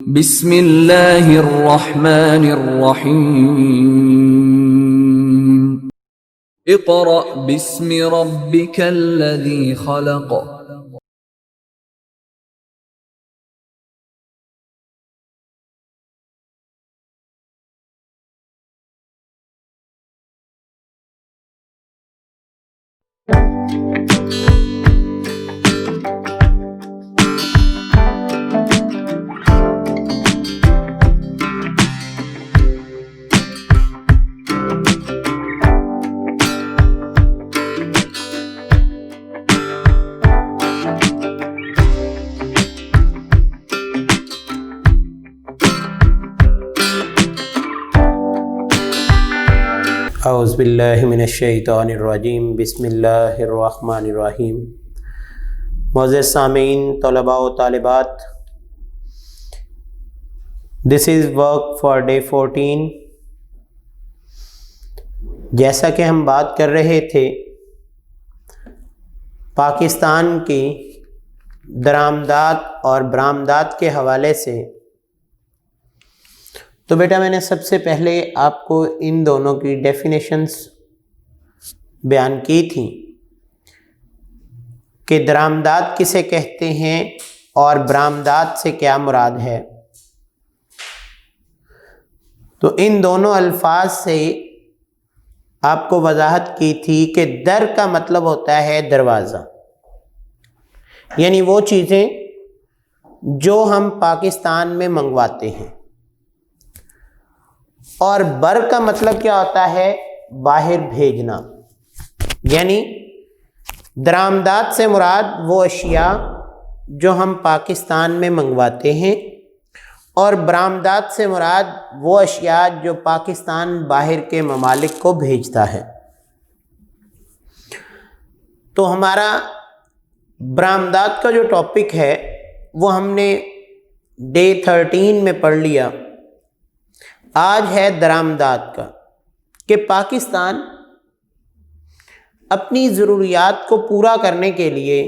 بسم اللہ الرحمن الرحیم اقرأ باسم ربک الذی خلق اعوذ باللہ من الشیطان الرجیم بسم اللہ الرحمن الرحیم۔ معزز سامعین، طلباء و طالبات، دس از ورک فار ڈے 14۔ جیسا کہ ہم بات کر رہے تھے پاکستان کی درآمدات اور برآمدات کے حوالے سے، تو بیٹا میں نے سب سے پہلے آپ کو ان دونوں کی ڈیفینیشنز بیان کی تھیں کہ درآمدات کسے کہتے ہیں اور برآمدات سے کیا مراد ہے۔ تو ان دونوں الفاظ سے آپ کو وضاحت کی تھی کہ در کا مطلب ہوتا ہے دروازہ، یعنی وہ چیزیں جو ہم پاکستان میں منگواتے ہیں، اور بر کا مطلب کیا ہوتا ہے؟ باہر بھیجنا، یعنی درآمدات سے مراد وہ اشیاء جو ہم پاکستان میں منگواتے ہیں، اور برآمدات سے مراد وہ اشیاء جو پاکستان باہر کے ممالک کو بھیجتا ہے۔ تو ہمارا برآمدات کا جو ٹاپک ہے وہ ہم نے ڈے 13 میں پڑھ لیا۔ آج ہے درآمدات کا، کہ پاکستان اپنی ضروریات کو پورا کرنے کے لیے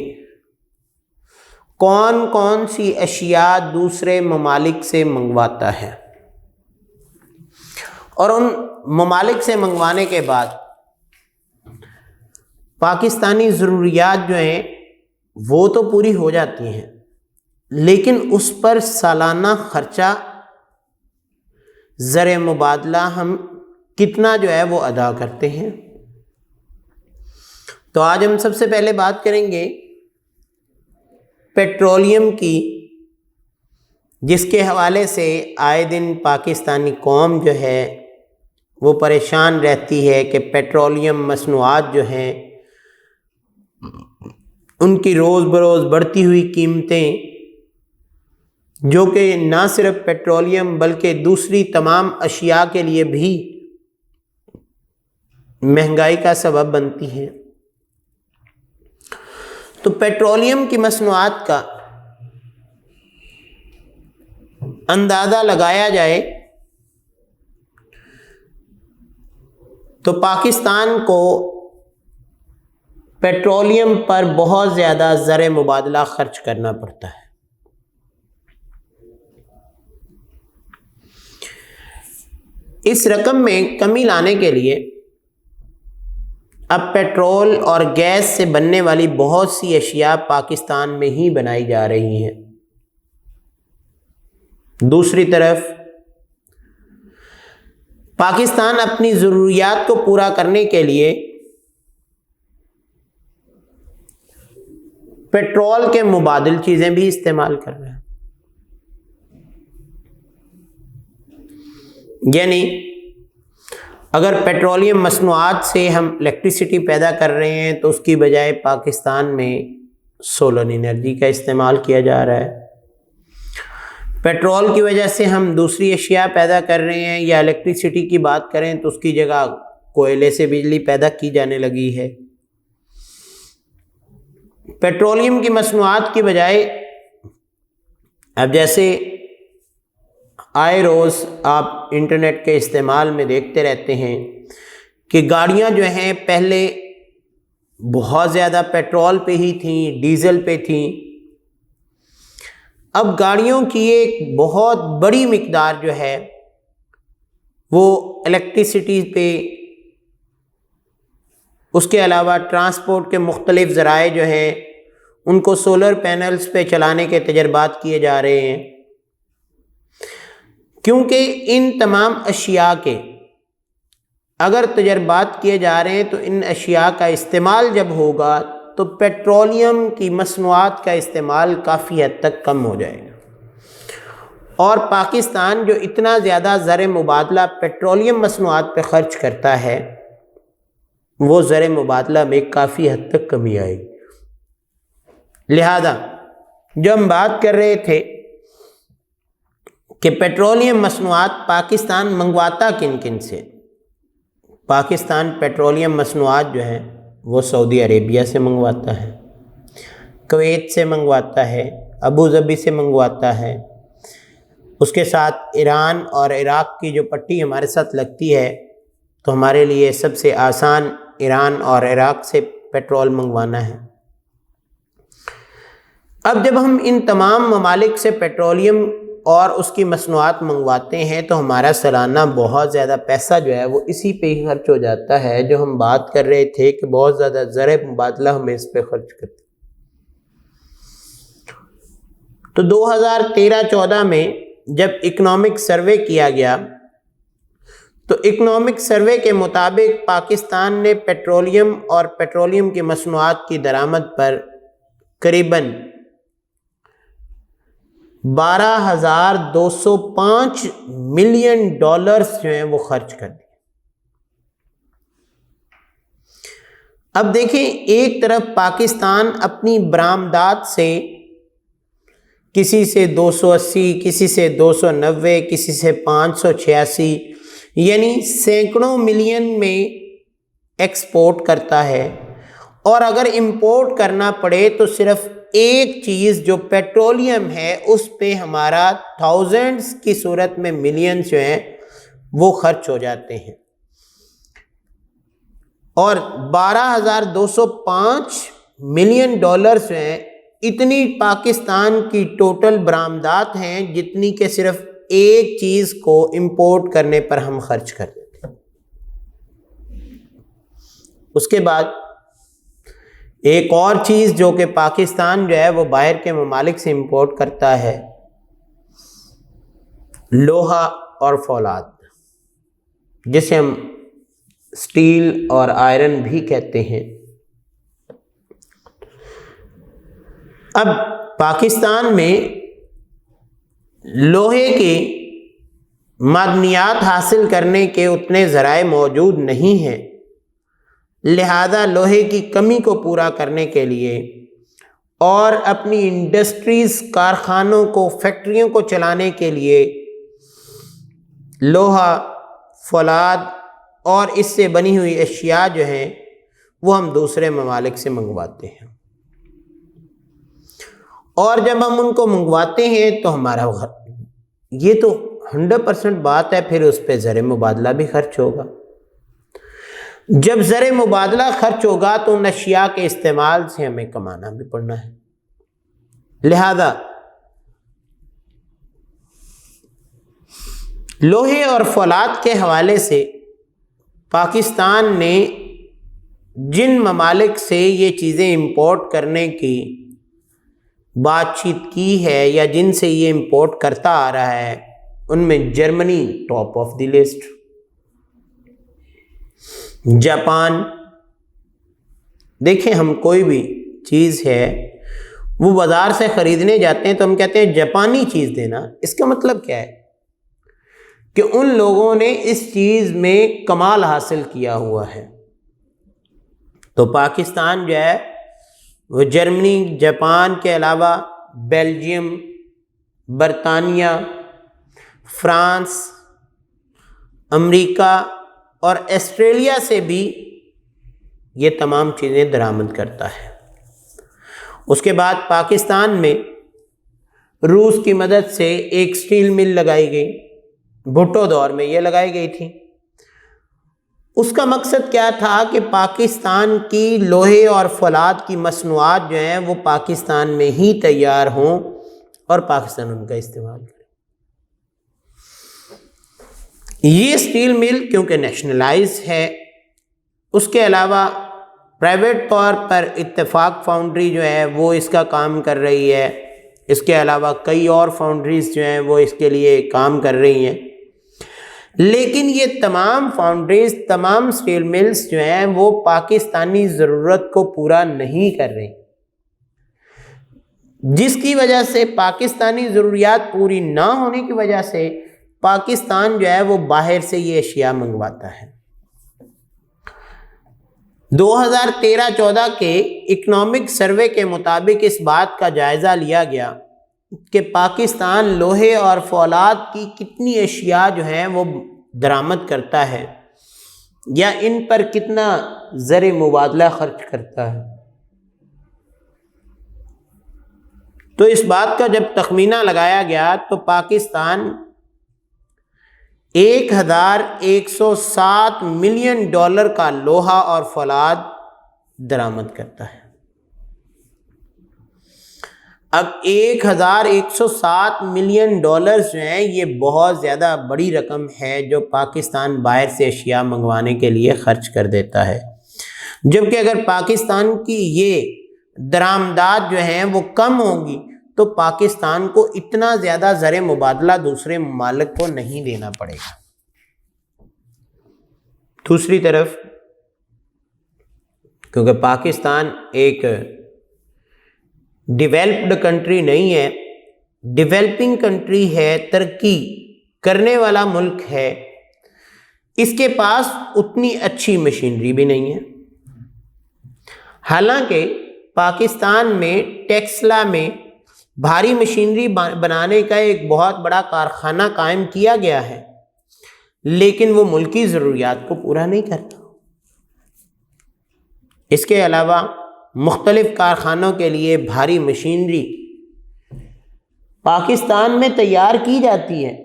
کون کون سی اشیاء دوسرے ممالک سے منگواتا ہے، اور ان ممالک سے منگوانے کے بعد پاکستانی ضروریات جو ہیں وہ تو پوری ہو جاتی ہیں، لیکن اس پر سالانہ خرچہ زر مبادلہ ہم کتنا جو ہے وہ ادا کرتے ہیں۔ تو آج ہم سب سے پہلے بات کریں گے پیٹرولیم کی، جس کے حوالے سے آئے دن پاکستانی قوم جو ہے وہ پریشان رہتی ہے کہ پیٹرولیم مصنوعات جو ہیں ان کی روز بروز بڑھتی ہوئی قیمتیں، جو کہ نہ صرف پیٹرولیم بلکہ دوسری تمام اشیاء کے لیے بھی مہنگائی کا سبب بنتی ہیں۔ تو پیٹرولیم کی مصنوعات کا اندازہ لگایا جائے تو پاکستان کو پیٹرولیم پر بہت زیادہ زر مبادلہ خرچ کرنا پڑتا ہے۔ اس رقم میں کمی لانے کے لیے اب پیٹرول اور گیس سے بننے والی بہت سی اشیاء پاکستان میں ہی بنائی جا رہی ہیں۔ دوسری طرف پاکستان اپنی ضروریات کو پورا کرنے کے لیے پیٹرول کے مبادل چیزیں بھی استعمال کر رہے ہیں، یعنی اگر پیٹرولیم مصنوعات سے ہم الیکٹریسٹی پیدا کر رہے ہیں تو اس کی بجائے پاکستان میں سولر انرجی کا استعمال کیا جا رہا ہے۔ پیٹرول کی وجہ سے ہم دوسری اشیاء پیدا کر رہے ہیں، یا الیکٹریسٹی کی بات کریں تو اس کی جگہ کوئلے سے بجلی پیدا کی جانے لگی ہے۔ پیٹرولیم کی مصنوعات کی بجائے اب جیسے آئے روز آپ انٹرنیٹ کے استعمال میں دیکھتے رہتے ہیں کہ گاڑیاں جو ہیں پہلے بہت زیادہ پیٹرول پہ ہی تھیں، ڈیزل پہ تھیں، اب گاڑیوں کی ایک بہت بڑی مقدار جو ہے وہ الیکٹریسٹی پہ، اس کے علاوہ ٹرانسپورٹ کے مختلف ذرائع جو ہیں ان کو سولر پینلز پہ چلانے کے تجربات کیے جا رہے ہیں، کیونکہ ان تمام اشیاء کے اگر تجربات کیے جا رہے ہیں تو ان اشیاء کا استعمال جب ہوگا تو پیٹرولیم کی مصنوعات کا استعمال کافی حد تک کم ہو جائے گا، اور پاکستان جو اتنا زیادہ زر مبادلہ پیٹرولیم مصنوعات پہ خرچ کرتا ہے وہ زر مبادلہ میں کافی حد تک کمی آئے گی۔ لہذا جو ہم بات کر رہے تھے کہ پیٹرولیم مصنوعات پاکستان منگواتا کن کن سے، پاکستان پیٹرولیم مصنوعات جو ہیں وہ سعودی عربیہ سے منگواتا ہے، کویت سے منگواتا ہے، ابوظبی سے منگواتا ہے، اس کے ساتھ ایران اور عراق کی جو پٹی ہمارے ساتھ لگتی ہے تو ہمارے لیے سب سے آسان ایران اور عراق سے پیٹرول منگوانا ہے۔ اب جب ہم ان تمام ممالک سے پیٹرولیم اور اس کی مصنوعات منگواتے ہیں تو ہمارا سالانہ بہت زیادہ پیسہ جو ہے وہ اسی پہ ہی خرچ ہو جاتا ہے، جو ہم بات کر رہے تھے کہ بہت زیادہ زر مبادلہ ہمیں اس پہ خرچ کرتے۔ تو 2013-14 میں جب اکنامک سروے کیا گیا تو اکنامک سروے کے مطابق پاکستان نے پیٹرولیم اور پیٹرولیم کی مصنوعات کی درآمد پر قریباً $12,205 ملین جو ہیں وہ خرچ کر دیے۔ اب دیکھیں، ایک طرف پاکستان اپنی برآمدات سے کسی سے 280، کسی سے 290، کسی سے 586، یعنی سینکڑوں ملین میں ایکسپورٹ کرتا ہے، اور اگر امپورٹ کرنا پڑے تو صرف ایک چیز جو پیٹرولیم ہے اس پہ ہمارا تھاؤزنڈز کی صورت میں ملینز جو ہیں وہ خرچ ہو جاتے ہیں، اور $12,205 ملین جو ہیں اتنی پاکستان کی ٹوٹل برآمدات ہیں جتنی کہ صرف ایک چیز کو امپورٹ کرنے پر ہم خرچ کر دیتے ہیں۔ اس کے بعد ایک اور چیز جو کہ پاکستان جو ہے وہ باہر کے ممالک سے امپورٹ کرتا ہے، لوہا اور فولاد، جسے ہم سٹیل اور آئرن بھی کہتے ہیں۔ اب پاکستان میں لوہے کے معدنیات حاصل کرنے کے اتنے ذرائع موجود نہیں ہیں، لہذا لوہے کی کمی کو پورا کرنے کے لیے اور اپنی انڈسٹریز، کارخانوں کو، فیکٹریوں کو چلانے کے لیے لوہا، فولاد اور اس سے بنی ہوئی اشیاء جو ہیں وہ ہم دوسرے ممالک سے منگواتے ہیں، اور جب ہم ان کو منگواتے ہیں تو ہمارا یہ تو 100% بات ہے، پھر اس پہ زر مبادلہ بھی خرچ ہوگا۔ جب زر مبادلہ خرچ ہوگا تو ان اشیاء کے استعمال سے ہمیں کمانا بھی پڑنا ہے، لہذا لوہے اور فولاد کے حوالے سے پاکستان نے جن ممالک سے یہ چیزیں امپورٹ کرنے کی بات چیت کی ہے یا جن سے یہ امپورٹ کرتا آ رہا ہے ان میں Germany top of the list, Japan. دیکھیں، ہم کوئی بھی چیز ہے وہ بازار سے خریدنے جاتے ہیں تو ہم کہتے ہیں جاپانی چیز دینا، اس کا مطلب کیا ہے کہ ان لوگوں نے اس چیز میں کمال حاصل کیا ہوا ہے۔ تو پاکستان جو ہے وہ جرمنی، جاپان کے علاوہ بیلجیم، برطانیہ، فرانس، امریکہ اور آسٹریلیا سے بھی یہ تمام چیزیں درآمد کرتا ہے۔ اس کے بعد پاکستان میں روس کی مدد سے ایک سٹیل مل لگائی گئی، بھٹو دور میں یہ لگائی گئی تھی۔ اس کا مقصد کیا تھا کہ پاکستان کی لوہے اور فولاد کی مصنوعات جو ہیں وہ پاکستان میں ہی تیار ہوں اور پاکستان ان کا استعمال کرے۔ یہ اسٹیل مل کیونکہ نیشنلائز ہے، اس کے علاوہ پرائیویٹ طور پر اتفاق فاؤنڈری جو ہے وہ اس کا کام کر رہی ہے، اس کے علاوہ کئی اور فاؤنڈریز جو ہیں وہ اس کے لیے کام کر رہی ہیں، لیکن یہ تمام فاؤنڈریز، تمام اسٹیل ملز جو ہیں وہ پاکستانی ضرورت کو پورا نہیں کر رہی، جس کی وجہ سے پاکستانی ضروریات پوری نہ ہونے کی وجہ سے پاکستان جو ہے وہ باہر سے یہ اشیاء منگواتا ہے۔ 2013-14 کے اکنامک سروے کے مطابق اس بات کا جائزہ لیا گیا کہ پاکستان لوہے اور فولاد کی کتنی اشیاء جو ہیں وہ درآمد کرتا ہے یا ان پر کتنا زر مبادلہ خرچ کرتا ہے۔ تو اس بات کا جب تخمینہ لگایا گیا تو پاکستان $1107 ملین کا لوہا اور فولاد درآمد کرتا ہے۔ اب $1107 ملین جو ہیں یہ بہت زیادہ بڑی رقم ہے جو پاکستان باہر سے اشیاء منگوانے کے لیے خرچ کر دیتا ہے، جبکہ اگر پاکستان کی یہ درآمدات جو ہیں وہ کم ہوں گی تو پاکستان کو اتنا زیادہ زر مبادلہ دوسرے ممالک کو نہیں دینا پڑے گا۔ دوسری طرف کیونکہ پاکستان ایک ڈیولپڈ کنٹری نہیں ہے، ڈیولپنگ کنٹری ہے، ترقی کرنے والا ملک ہے، اس کے پاس اتنی اچھی مشینری بھی نہیں ہے۔ حالانکہ پاکستان میں ٹیکسلا میں بھاری مشینری بنانے کا ایک بہت بڑا کارخانہ قائم کیا گیا ہے، لیکن وہ ملکی ضروریات کو پورا نہیں کرتا۔ اس کے علاوہ مختلف کارخانوں کے لیے بھاری مشینری پاکستان میں تیار کی جاتی ہے،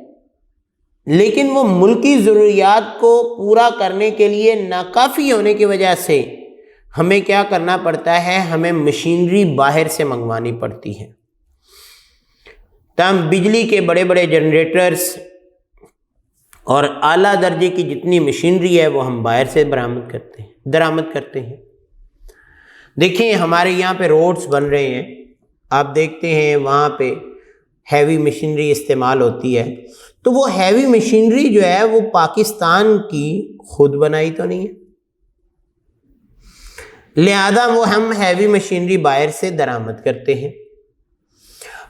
لیکن وہ ملکی ضروریات کو پورا کرنے کے لیے ناکافی ہونے کی وجہ سے ہمیں کیا کرنا پڑتا ہے، ہمیں مشینری باہر سے منگوانی پڑتی ہے۔ تاہم بجلی کے بڑے بڑے جنریٹرز اور اعلیٰ درجے کی جتنی مشینری ہے وہ ہم باہر سے درآمد کرتے ہیں۔ دیکھیں ہمارے یہاں پہ روڈز بن رہے ہیں، آپ دیکھتے ہیں وہاں پہ ہیوی مشینری استعمال ہوتی ہے، تو وہ ہیوی مشینری جو ہے وہ پاکستان کی خود بنائی تو نہیں ہے، لہذا وہ ہم ہیوی مشینری باہر سے درآمد کرتے ہیں۔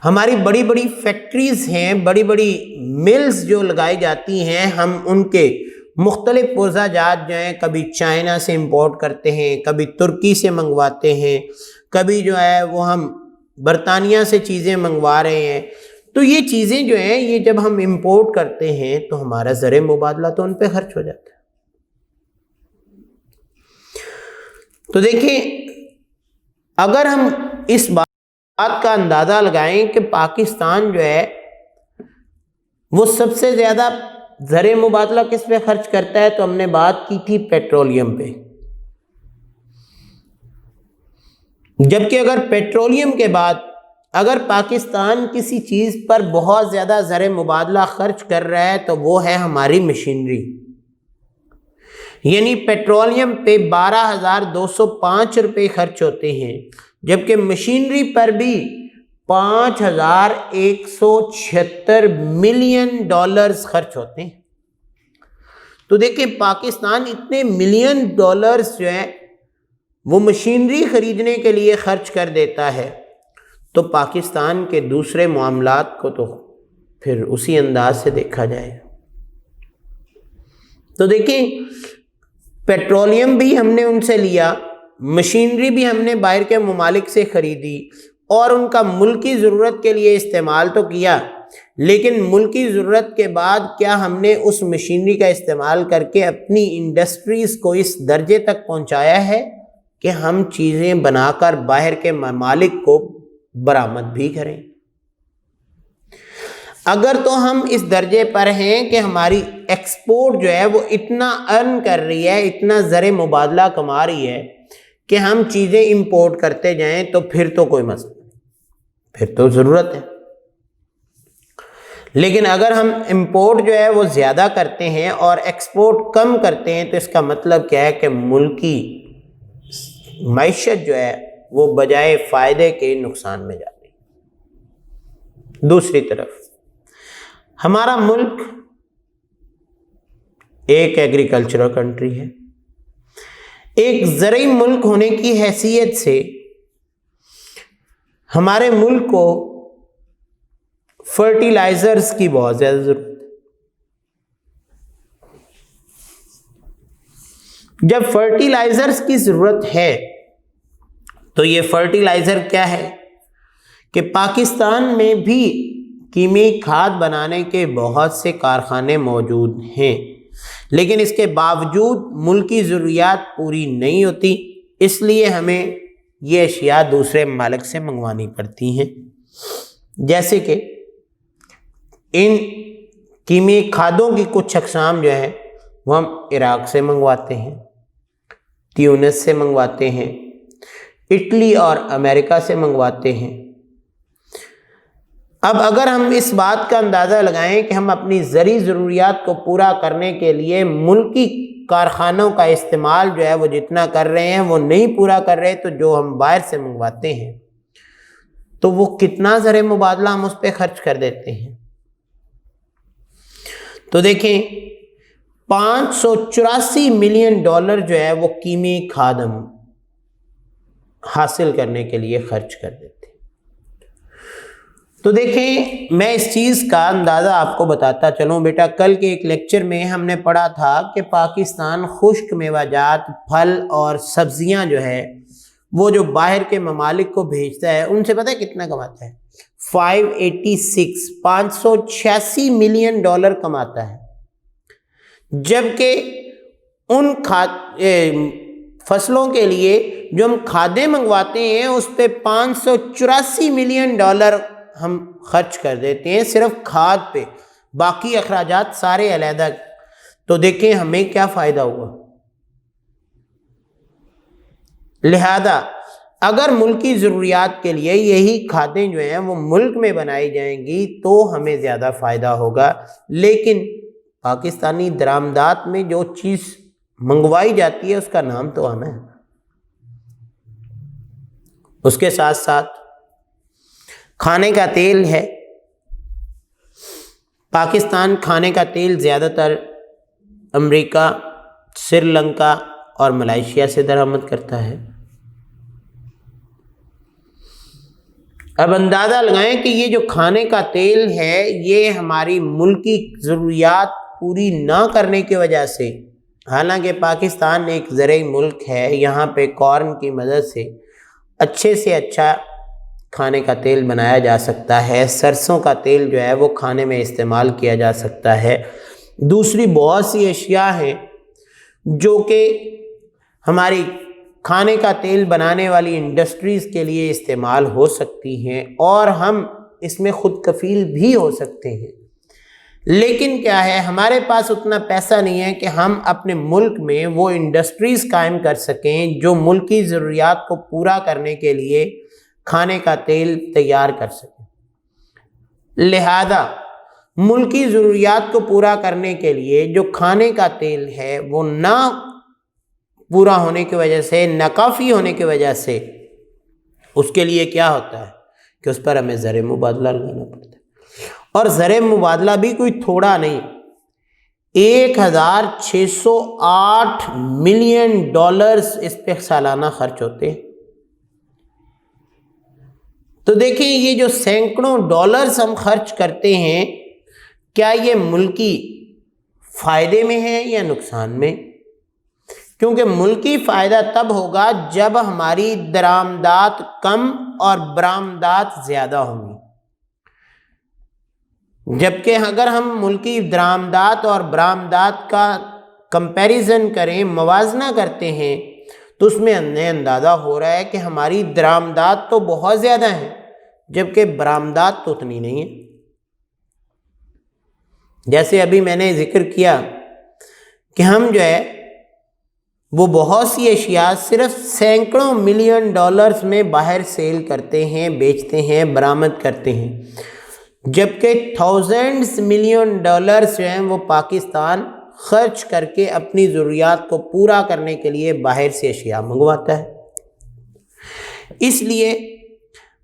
ہماری بڑی بڑی فیکٹریز ہیں، بڑی بڑی ملز جو لگائی جاتی ہیں، ہم ان کے مختلف پرزہ جات جو ہیں کبھی چائنا سے امپورٹ کرتے ہیں، کبھی ترکی سے منگواتے ہیں، کبھی جو ہے وہ ہم برطانیہ سے چیزیں منگوا رہے ہیں۔ تو یہ چیزیں جو ہیں یہ جب ہم امپورٹ کرتے ہیں تو ہمارا زر مبادلہ تو ان پہ خرچ ہو جاتا ہے۔ تو دیکھیں اگر ہم اس بات کا اندازہ لگائیں کہ پاکستان جو ہے وہ سب سے زیادہ زر مبادلہ کس پہ خرچ کرتا ہے، تو ہم نے بات کی تھی پیٹرولیم پہ، جبکہ اگر پیٹرولیم کے بعد اگر پاکستان کسی چیز پر بہت زیادہ زر مبادلہ خرچ کر رہا ہے تو وہ ہے ہماری مشینری، یعنی پیٹرولیم پہ 12,205 روپے خرچ ہوتے ہیں، جبکہ مشینری پر بھی $5,176 ملین خرچ ہوتے ہیں۔ تو دیکھیں پاکستان اتنے ملین ڈالرز جو ہیں وہ مشینری خریدنے کے لیے خرچ کر دیتا ہے، تو پاکستان کے دوسرے معاملات کو تو پھر اسی انداز سے دیکھا جائے۔ تو دیکھیں پیٹرولیم بھی ہم نے ان سے لیا، مشینری بھی ہم نے باہر کے ممالک سے خریدی اور ان کا ملکی ضرورت کے لیے استعمال تو کیا، لیکن ملکی ضرورت کے بعد کیا ہم نے اس مشینری کا استعمال کر کے اپنی انڈسٹریز کو اس درجے تک پہنچایا ہے کہ ہم چیزیں بنا کر باہر کے ممالک کو برآمد بھی کریں؟ اگر تو ہم اس درجے پر ہیں کہ ہماری ایکسپورٹ جو ہے وہ اتنا ارن کر رہی ہے، اتنا زر مبادلہ کما رہی ہے کہ ہم چیزیں امپورٹ کرتے جائیں، تو پھر تو کوئی مسئلہ نہیں، پھر تو ضرورت ہے۔ لیکن اگر ہم امپورٹ جو ہے وہ زیادہ کرتے ہیں اور ایکسپورٹ کم کرتے ہیں تو اس کا مطلب کیا ہے کہ ملکی معیشت جو ہے وہ بجائے فائدے کے نقصان میں جاتی ہے۔ دوسری طرف ہمارا ملک ایک ایگریکلچرل کنٹری ہے، ایک زرعی ملک ہونے کی حیثیت سے ہمارے ملک کو فرٹیلائزرز کی بہت زیادہ ضرورت ہے۔ جب فرٹیلائزرز کی ضرورت ہے تو یہ فرٹیلائزر کیا ہے کہ پاکستان میں بھی کیمیائی کھاد بنانے کے بہت سے کارخانے موجود ہیں، لیکن اس کے باوجود ملکی ضروریات پوری نہیں ہوتی، اس لیے ہمیں یہ اشیاء دوسرے ممالک سے منگوانی پڑتی ہیں۔ جیسے کہ ان کیمیائی کھادوں کی کچھ اقسام جو ہیں وہ ہم عراق سے منگواتے ہیں، تیونس سے منگواتے ہیں، اٹلی اور امریکہ سے منگواتے ہیں۔ اب اگر ہم اس بات کا اندازہ لگائیں کہ ہم اپنی زرعی ضروریات کو پورا کرنے کے لیے ملکی کارخانوں کا استعمال جو ہے وہ جتنا کر رہے ہیں وہ نہیں پورا کر رہے، تو جو ہم باہر سے منگواتے ہیں تو وہ کتنا زر مبادلہ ہم اس پہ خرچ کر دیتے ہیں۔ تو دیکھیں 584 ملین ڈالر جو ہے وہ کیمیائی کھاد ہم حاصل کرنے کے لیے خرچ کر دیتے ہیں۔ تو دیکھیں میں اس چیز کا اندازہ آپ کو بتاتا چلوں بیٹا، کل کے ایک لیکچر میں ہم نے پڑھا تھا کہ پاکستان خشک میوہ جات، پھل اور سبزیاں جو ہے وہ جو باہر کے ممالک کو بھیجتا ہے ان سے پتہ ہے کتنا کماتا ہے؟ 586 ملین ڈالر کماتا ہے، جبکہ ان فصلوں کے لیے جو ہم کھادیں منگواتے ہیں اس پہ 584 ملین ڈالر ہم خرچ کر دیتے ہیں صرف کھاد پہ، باقی اخراجات سارے علیحدہ۔ تو دیکھیں ہمیں کیا فائدہ ہوا۔ لہذا اگر ملکی ضروریات کے لیے یہی کھادیں جو ہیں وہ ملک میں بنائی جائیں گی تو ہمیں زیادہ فائدہ ہوگا، لیکن پاکستانی درآمدات میں جو چیز منگوائی جاتی ہے اس کا نام تو آنا ہے۔ اس کے ساتھ ساتھ کھانے کا تیل ہے، پاکستان کھانے کا تیل زیادہ تر امریکہ، سری لنکا اور ملائیشیا سے درآمد کرتا ہے۔ اب اندازہ لگائیں کہ یہ جو کھانے کا تیل ہے یہ ہماری ملکی ضروریات پوری نہ کرنے کی وجہ سے، حالانکہ پاکستان ایک زرعی ملک ہے، یہاں پہ کارن کی مدد سے اچھا کھانے کا تیل بنایا جا سکتا ہے، سرسوں کا تیل جو ہے وہ کھانے میں استعمال کیا جا سکتا ہے، دوسری بہت سی اشیاء ہیں جو کہ ہماری کھانے کا تیل بنانے والی انڈسٹریز کے لیے استعمال ہو سکتی ہیں اور ہم اس میں خود کفیل بھی ہو سکتے ہیں، لیکن کیا ہے ہمارے پاس اتنا پیسہ نہیں ہے کہ ہم اپنے ملک میں وہ انڈسٹریز قائم کر سکیں جو ملکی ضروریات کو پورا کرنے کے لیے کھانے کا تیل تیار کر سکیں۔ لہذا ملکی ضروریات کو پورا کرنے کے لیے جو کھانے کا تیل ہے وہ نہ پورا ہونے کی وجہ سے، ناکافی ہونے کی وجہ سے، اس کے لیے کیا ہوتا ہے کہ اس پر ہمیں زر مبادلہ لگانا پڑتا ہے، اور زر مبادلہ بھی کوئی تھوڑا نہیں، 1608 ملین ڈالرز اس پہ سالانہ خرچ ہوتے ہیں۔ تو دیکھیں یہ جو سینکڑوں ڈالرز ہم خرچ کرتے ہیں کیا یہ ملکی فائدے میں ہے یا نقصان میں؟ کیونکہ ملکی فائدہ تب ہوگا جب ہماری درآمدات کم اور برآمدات زیادہ ہوں گی، جبکہ اگر ہم ملکی درآمدات اور برآمدات کا کمپیریزن کریں، موازنہ کرتے ہیں، تو اس میں ہمیں اندازہ ہو رہا ہے کہ ہماری درآمدات تو بہت زیادہ ہیں جبکہ برآمدات تو اتنی نہیں ہیں۔ جیسے ابھی میں نے ذکر کیا کہ ہم جو ہے وہ بہت سی اشیاء صرف سینکڑوں ملین ڈالرز میں باہر سیل کرتے ہیں، بیچتے ہیں، برآمد کرتے ہیں، جبکہ تھاؤزینڈز ملین ڈالرز جو ہیں وہ پاکستان خرچ کر کے اپنی ضروریات کو پورا کرنے کے لیے باہر سے اشیاء منگواتا ہے۔ اس لیے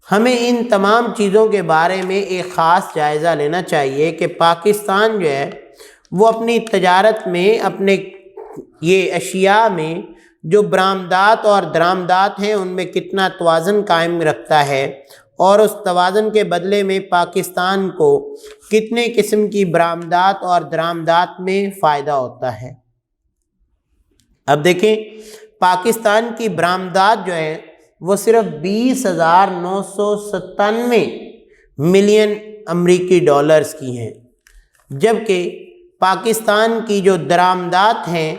ہمیں ان تمام چیزوں کے بارے میں ایک خاص جائزہ لینا چاہیے کہ پاکستان جو ہے وہ اپنی تجارت میں، اپنے یہ اشیاء میں جو برآمدات اور درآمدات ہیں ان میں کتنا توازن قائم رکھتا ہے، اور اس توازن کے بدلے میں پاکستان کو کتنے قسم کی برآمدات اور درآمدات میں فائدہ ہوتا ہے۔ اب دیکھیں پاکستان کی برآمدات جو ہے وہ صرف 20,997 ملین امریکی ڈالرز کی ہیں، جبکہ پاکستان کی جو درآمدات ہیں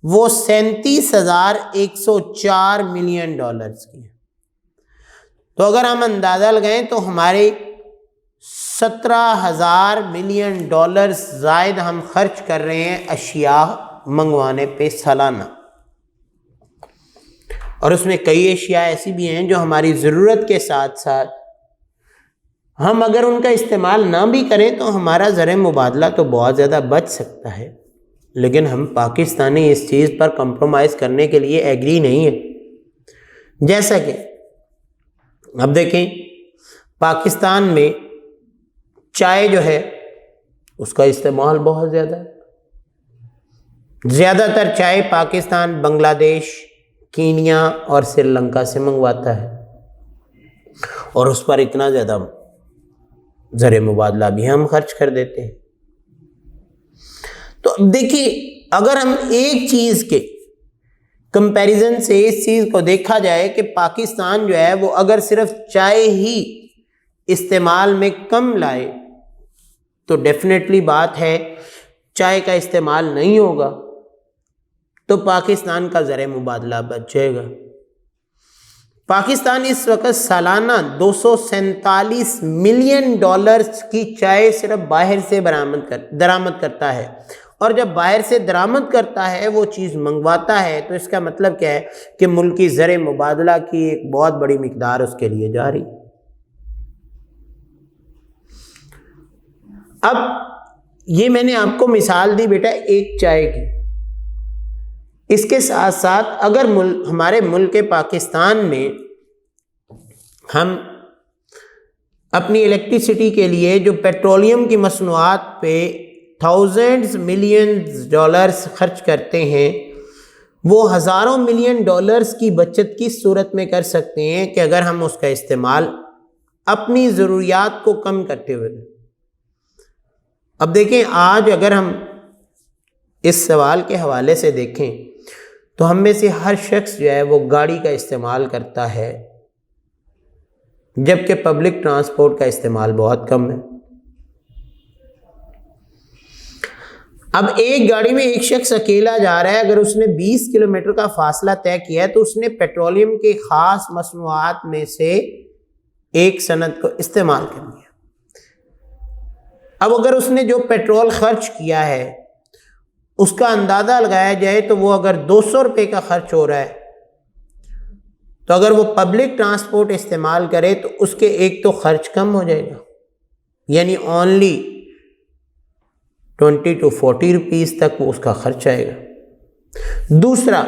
وہ 37,104 ملین ڈالرز کی ہیں۔ تو اگر ہم اندازہ لگائیں تو ہمارے 17,000 ملین ڈالرز زائد ہم خرچ کر رہے ہیں اشیاء منگوانے پہ سالانہ، اور اس میں کئی اشیاء ایسی بھی ہیں جو ہماری ضرورت کے ساتھ ساتھ ہم اگر ان کا استعمال نہ بھی کریں تو ہمارا زر مبادلہ تو بہت زیادہ بچ سکتا ہے، لیکن ہم پاکستانی اس چیز پر کمپرومائز کرنے کے لیے ایگری نہیں ہیں۔ جیسا کہ اب دیکھیں پاکستان میں چائے جو ہے اس کا استعمال بہت زیادہ ہے، زیادہ تر چائے پاکستان بنگلہ دیش، کینیا اور سری لنکا سے منگواتا ہے، اور اس پر اتنا زیادہ زر مبادلہ بھی ہم خرچ کر دیتے ہیں۔ تو اب دیکھیے اگر ہم ایک چیز کے کمپیریزن سے اس چیز کو دیکھا جائے کہ پاکستان جو ہے وہ اگر صرف چائے ہی استعمال میں کم لائے تو ڈیفینیٹلی بات ہے چائے کا استعمال نہیں ہوگا تو پاکستان کا زر مبادلہ بچ جائے گا۔ پاکستان اس وقت سالانہ 247 ملین ڈالرز کی چائے صرف باہر سے درآمد کرتا ہے، اور جب باہر سے درآمد کرتا ہے وہ چیز منگواتا ہے تو اس کا مطلب کیا ہے کہ ملکی زر مبادلہ کی ایک بہت بڑی مقدار اس کے لیے جاری۔ اب یہ میں نے آپ کو مثال دی بیٹا ایک چائے کی، اس کے ساتھ ساتھ اگر ہمارے ملک پاکستان میں ہم اپنی الیکٹریسٹی کے لیے جو پیٹرولیم کی مصنوعات پہ تھاؤزینڈز ملینز ڈالرز خرچ کرتے ہیں، وہ ہزاروں ملین ڈالرز کی بچت کی صورت میں کر سکتے ہیں کہ اگر ہم اس کا استعمال اپنی ضروریات کو کم کرتے ہوئے۔ اب دیکھیں آج اگر ہم اس سوال کے حوالے سے دیکھیں تو ہم میں سے ہر شخص جو ہے وہ گاڑی کا استعمال کرتا ہے، جبکہ پبلک ٹرانسپورٹ کا استعمال بہت کم ہے۔ اب ایک گاڑی میں ایک شخص اکیلا جا رہا ہے، اگر اس نے 20 کلومیٹر کا فاصلہ طے کیا ہے تو اس نے پیٹرولیم کے خاص مصنوعات میں سے ایک صنعت کو استعمال کر لیا۔ اب اگر اس نے جو پیٹرول خرچ کیا ہے اس کا اندازہ لگایا جائے تو وہ اگر 200 روپے کا خرچ ہو رہا ہے تو اگر وہ پبلک ٹرانسپورٹ استعمال کرے تو اس کے ایک تو خرچ کم ہو جائے گا، یعنی اونلی 20 to 40 روپیز تک وہ اس کا خرچ آئے گا۔ دوسرا،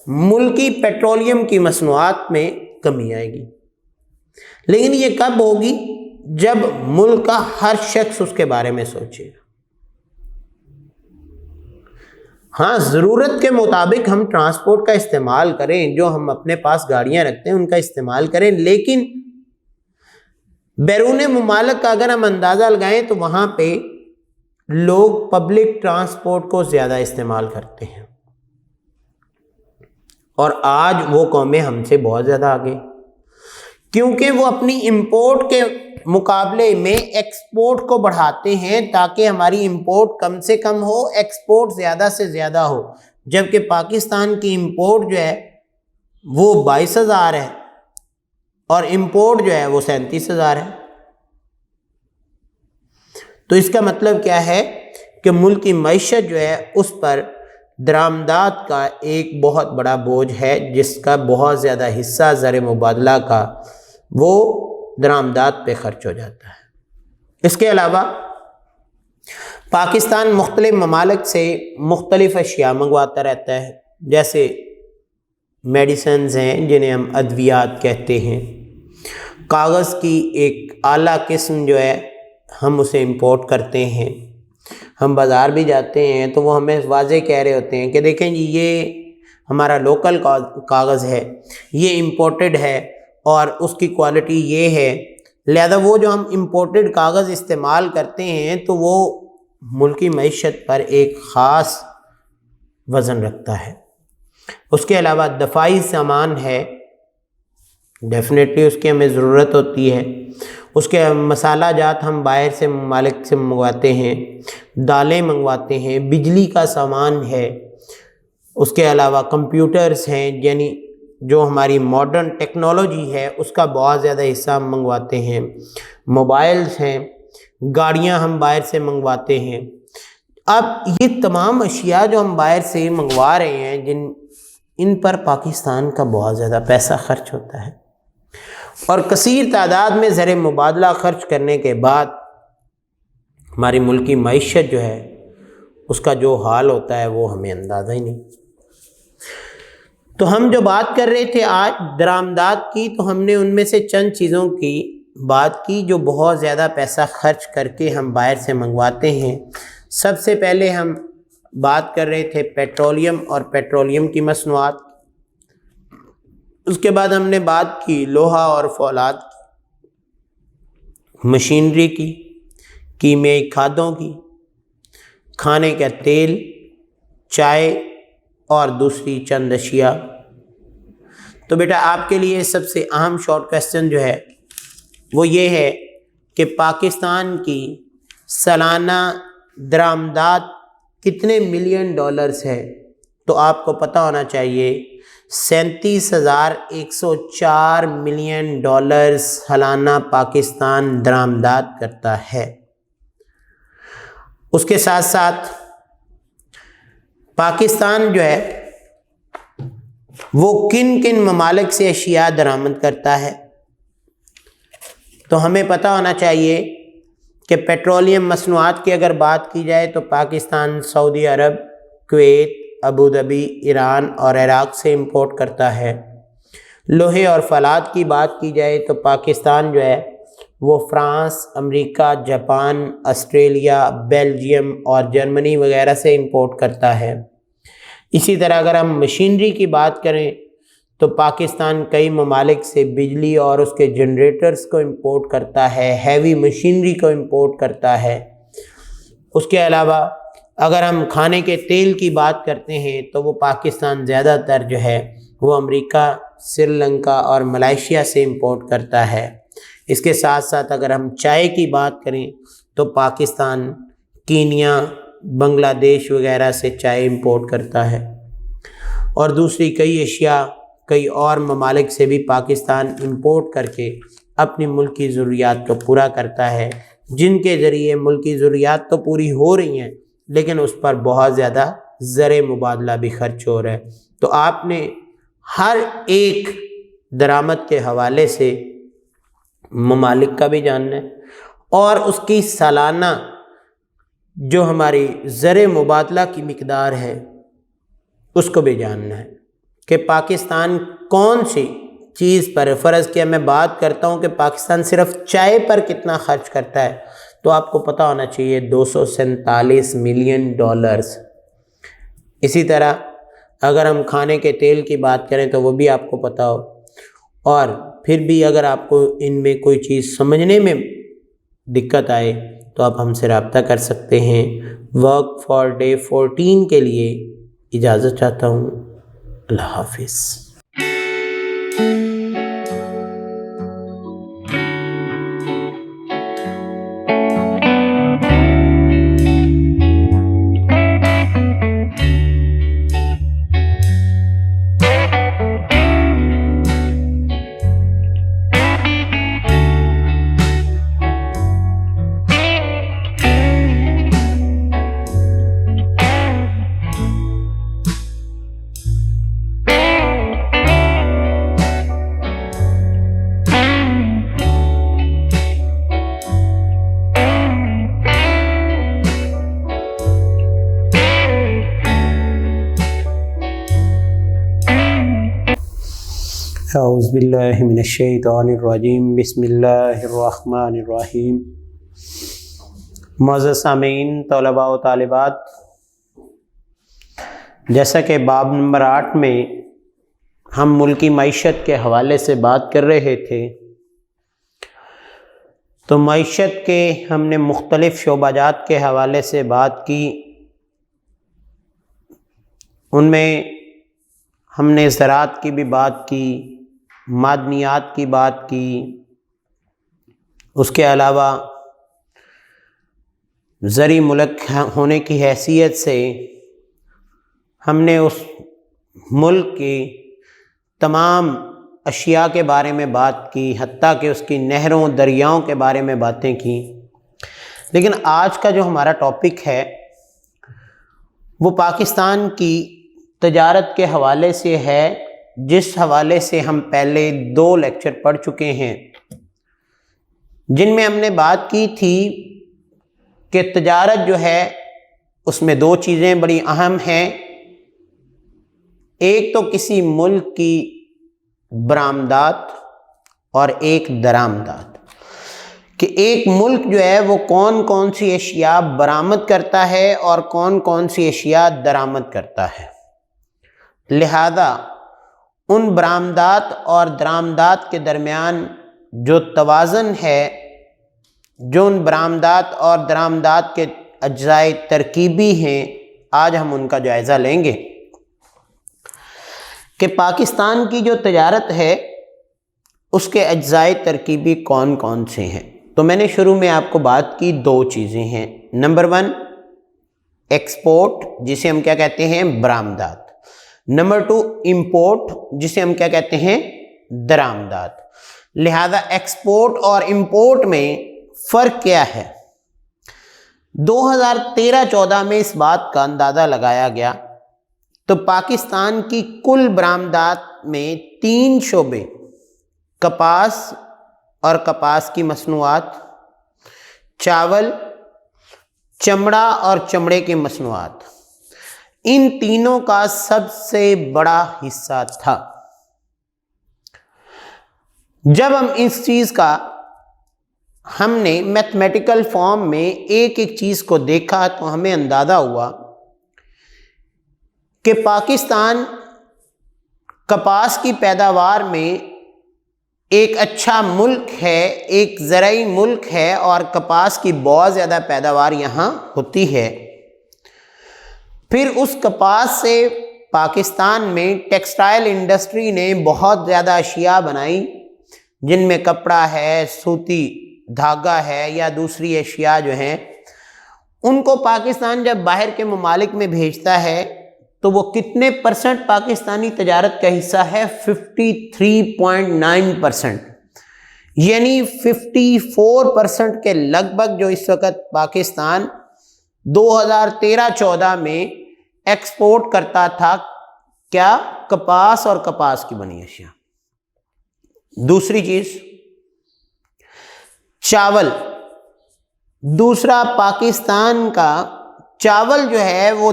ملکی پیٹرولیم کی مصنوعات میں کمی آئے گی، لیکن یہ کب ہوگی؟ جب ملک کا ہر شخص اس کے بارے میں سوچے گا۔ ہاں، ضرورت کے مطابق ہم ٹرانسپورٹ کا استعمال کریں، جو ہم اپنے پاس گاڑیاں رکھتے ہیں ان کا استعمال کریں، لیکن بیرون ممالک کا اگر ہم اندازہ لگائیں تو وہاں پہ لوگ پبلک ٹرانسپورٹ کو زیادہ استعمال کرتے ہیں، اور آج وہ قومیں ہم سے بہت زیادہ آگے، کیونکہ وہ اپنی امپورٹ کے مقابلے میں ایکسپورٹ کو بڑھاتے ہیں تاکہ ہماری امپورٹ کم سے کم ہو، ایکسپورٹ زیادہ سے زیادہ ہو، جبکہ پاکستان کی امپورٹ جو ہے وہ 22,000 ہے اور امپورٹ جو ہے وہ 37,000 ہے۔ تو اس کا مطلب کیا ہے کہ ملک کی معیشت جو ہے اس پر درآمدات کا ایک بہت بڑا بوجھ ہے، جس کا بہت زیادہ حصہ زر مبادلہ کا وہ درآمدات پہ خرچ ہو جاتا ہے۔ اس کے علاوہ پاکستان مختلف ممالک سے مختلف اشیاء منگواتا رہتا ہے، جیسے میڈیسنز ہیں جنہیں ہم ادویات کہتے ہیں، کاغذ کی ایک اعلیٰ قسم جو ہے ہم اسے امپورٹ کرتے ہیں۔ ہم بازار بھی جاتے ہیں تو وہ ہمیں واضح کہہ رہے ہوتے ہیں کہ دیکھیں جی یہ ہمارا لوکل کاغذ ہے، یہ امپورٹڈ ہے اور اس کی کوالٹی یہ ہے، لہذا وہ جو ہم امپورٹڈ کاغذ استعمال کرتے ہیں تو وہ ملکی معیشت پر ایک خاص وزن رکھتا ہے۔ اس کے علاوہ دفاعی سامان ہے، ڈیفینیٹلی اس کی ہمیں ضرورت ہوتی ہے۔ اس کے مسالہ جات ہم باہر سے ممالک سے منگواتے ہیں، دالیں منگواتے ہیں، بجلی کا سامان ہے، اس کے علاوہ کمپیوٹرز ہیں، یعنی جو ہماری ماڈرن ٹیکنالوجی ہے اس کا بہت زیادہ حصہ ہم منگواتے ہیں، موبائلز ہیں، گاڑیاں ہم باہر سے منگواتے ہیں۔ اب یہ تمام اشیاء جو ہم باہر سے منگوا رہے ہیں ان پر پاکستان کا بہت زیادہ پیسہ خرچ ہوتا ہے، اور کثیر تعداد میں زر مبادلہ خرچ کرنے کے بعد ہماری ملکی معیشت جو ہے اس کا جو حال ہوتا ہے وہ ہمیں اندازہ ہی نہیں۔ تو ہم جو بات کر رہے تھے آج درآمدات کی، تو ہم نے ان میں سے چند چیزوں کی بات کی جو بہت زیادہ پیسہ خرچ کر کے ہم باہر سے منگواتے ہیں۔ سب سے پہلے ہم بات کر رہے تھے پیٹرولیم اور پیٹرولیم کی مصنوعات، اس کے بعد ہم نے بات کی لوہا اور فولاد کی، مشینری کی، کیمیائی کھادوں کی، کھانے کا تیل، چائے اور دوسری چند اشیاء۔ تو بیٹا آپ کے لیے سب سے اہم شارٹ کویسچن جو ہے وہ یہ ہے کہ پاکستان کی سالانہ درآمدات کتنے ملین ڈالرز ہے؟ تو آپ کو پتہ ہونا چاہیے 37,104 ملین ڈالرز سالانہ پاکستان درآمدات کرتا ہے۔ اس کے ساتھ ساتھ پاکستان جو ہے وہ کن کن ممالک سے اشیاء درآمد کرتا ہے؟ تو ہمیں پتہ ہونا چاہیے کہ پیٹرولیم مصنوعات کی اگر بات کی جائے تو پاکستان سعودی عرب، کویت، ابوظہبی، ایران اور عراق سے امپورٹ کرتا ہے۔ لوہے اور فولاد کی بات کی جائے تو پاکستان جو ہے وہ فرانس، امریکہ، جاپان، آسٹریلیا، بیلجیم اور جرمنی وغیرہ سے امپورٹ کرتا ہے۔ اسی طرح اگر ہم مشینری کی بات کریں تو پاکستان کئی ممالک سے بجلی اور اس کے جنریٹرز کو امپورٹ کرتا ہے، ہیوی مشینری کو امپورٹ کرتا ہے۔ اس کے علاوہ اگر ہم کھانے کے تیل کی بات کرتے ہیں تو وہ پاکستان زیادہ تر جو ہے وہ امریکہ، سری لنکا اور ملائیشیا سے امپورٹ کرتا ہے۔ اس کے ساتھ ساتھ اگر ہم چائے کی بات کریں تو پاکستان کینیا، بنگلہ دیش وغیرہ سے چائے امپورٹ کرتا ہے، اور دوسری کئی اشیاء کئی اور ممالک سے بھی پاکستان امپورٹ کر کے اپنی ملکی ضروریات کو پورا کرتا ہے، جن کے ذریعے ملکی ضروریات تو پوری ہو رہی ہیں لیکن اس پر بہت زیادہ زر مبادلہ بھی خرچ ہو رہا ہے۔ تو آپ نے ہر ایک درآمد کے حوالے سے ممالک کا بھی جاننا ہے اور اس کی سالانہ جو ہماری زر مبادلہ کی مقدار ہے اس کو بھی جاننا ہے کہ پاکستان کون سی چیز پر، فرض کیا میں بات کرتا ہوں کہ پاکستان صرف چائے پر کتنا خرچ کرتا ہے تو آپ کو پتہ ہونا چاہیے 247 ملین ڈالرز۔ اسی طرح اگر ہم کھانے کے تیل کی بات کریں تو وہ بھی آپ کو پتہ ہو، اور پھر بھی اگر آپ کو ان میں کوئی چیز سمجھنے میں دقت آئے تو آپ ہم سے رابطہ کر سکتے ہیں۔ ورک فار ڈے 14 کے لیے اجازت چاہتا ہوں۔ اللہ حافظ۔ اعوذ باللہ من الشیطان الرجیم بسم اللہ الرحمن الرحیم۔ معزز سامعین، طلباء و طالبات، جیسا کہ باب نمبر 8 میں ہم ملکی معیشت کے حوالے سے بات کر رہے تھے، تو معیشت کے ہم نے مختلف شعبہ جات کے حوالے سے بات کی۔ ان میں ہم نے زراعت کی بھی بات کی، معدنیات کی بات کی، اس کے علاوہ زرعی ملک ہونے کی حیثیت سے ہم نے اس ملک کی تمام اشیاء کے بارے میں بات کی، حتیٰ کہ اس کی نہروں دریاؤں کے بارے میں باتیں کی۔ لیکن آج کا جو ہمارا ٹاپک ہے وہ پاکستان کی تجارت کے حوالے سے ہے، جس حوالے سے ہم پہلے 2 لیکچر پڑھ چکے ہیں، جن میں ہم نے بات کی تھی کہ تجارت جو ہے اس میں 2 چیزیں بڑی اہم ہیں۔ ایک تو کسی ملک کی برآمدات اور ایک درآمدات، کہ ایک ملک جو ہے وہ کون کون سی اشیاء برآمد کرتا ہے اور کون کون سی اشیاء درآمد کرتا ہے۔ لہذا ان برآمدات اور درآمدات کے درمیان جو توازن ہے، جو ان برآمدات اور درآمدات کے اجزائے ترکیبی ہیں، آج ہم ان کا جائزہ لیں گے کہ پاکستان کی جو تجارت ہے اس کے اجزائے ترکیبی کون کون سے ہیں۔ تو میں نے شروع میں آپ کو بات کی 2 چیزیں ہیں۔ نمبر 1 ایکسپورٹ، جسے ہم کیا کہتے ہیں؟ برآمدات۔ نمبر 2 امپورٹ، جسے ہم کیا کہتے ہیں؟ درآمدات۔ لہذا ایکسپورٹ اور امپورٹ میں فرق کیا ہے؟ 2013-14 میں اس بات کا اندازہ لگایا گیا تو پاکستان کی کل برآمدات میں 3 شعبے، کپاس اور کپاس کی مصنوعات، چاول، چمڑا اور چمڑے کی مصنوعات، ان تینوں کا سب سے بڑا حصہ تھا۔ جب ہم اس چیز کا ہم نے میتھمیٹیکل فارم میں ایک ایک چیز کو دیکھا تو ہمیں اندازہ ہوا کہ پاکستان کپاس کی پیداوار میں ایک اچھا ملک ہے، ایک زرعی ملک ہے، اور کپاس کی بہت زیادہ پیداوار یہاں ہوتی ہے۔ پھر اس کپاس سے پاکستان میں ٹیکسٹائل انڈسٹری نے بہت زیادہ اشیاء بنائی، جن میں کپڑا ہے، سوتی دھاگا ہے، یا دوسری اشیاء جو ہیں، ان کو پاکستان جب باہر کے ممالک میں بھیجتا ہے تو وہ کتنے % پاکستانی تجارت کا حصہ ہے؟ 53.9%، یعنی 54% کے لگ بھگ جو اس وقت پاکستان 2013-14 میں ایکسپورٹ کرتا تھا، کیا؟ کپاس اور کپاس کی بنی اشیاء۔ دوسری چیز چاول۔ دوسرا، پاکستان کا چاول جو ہے وہ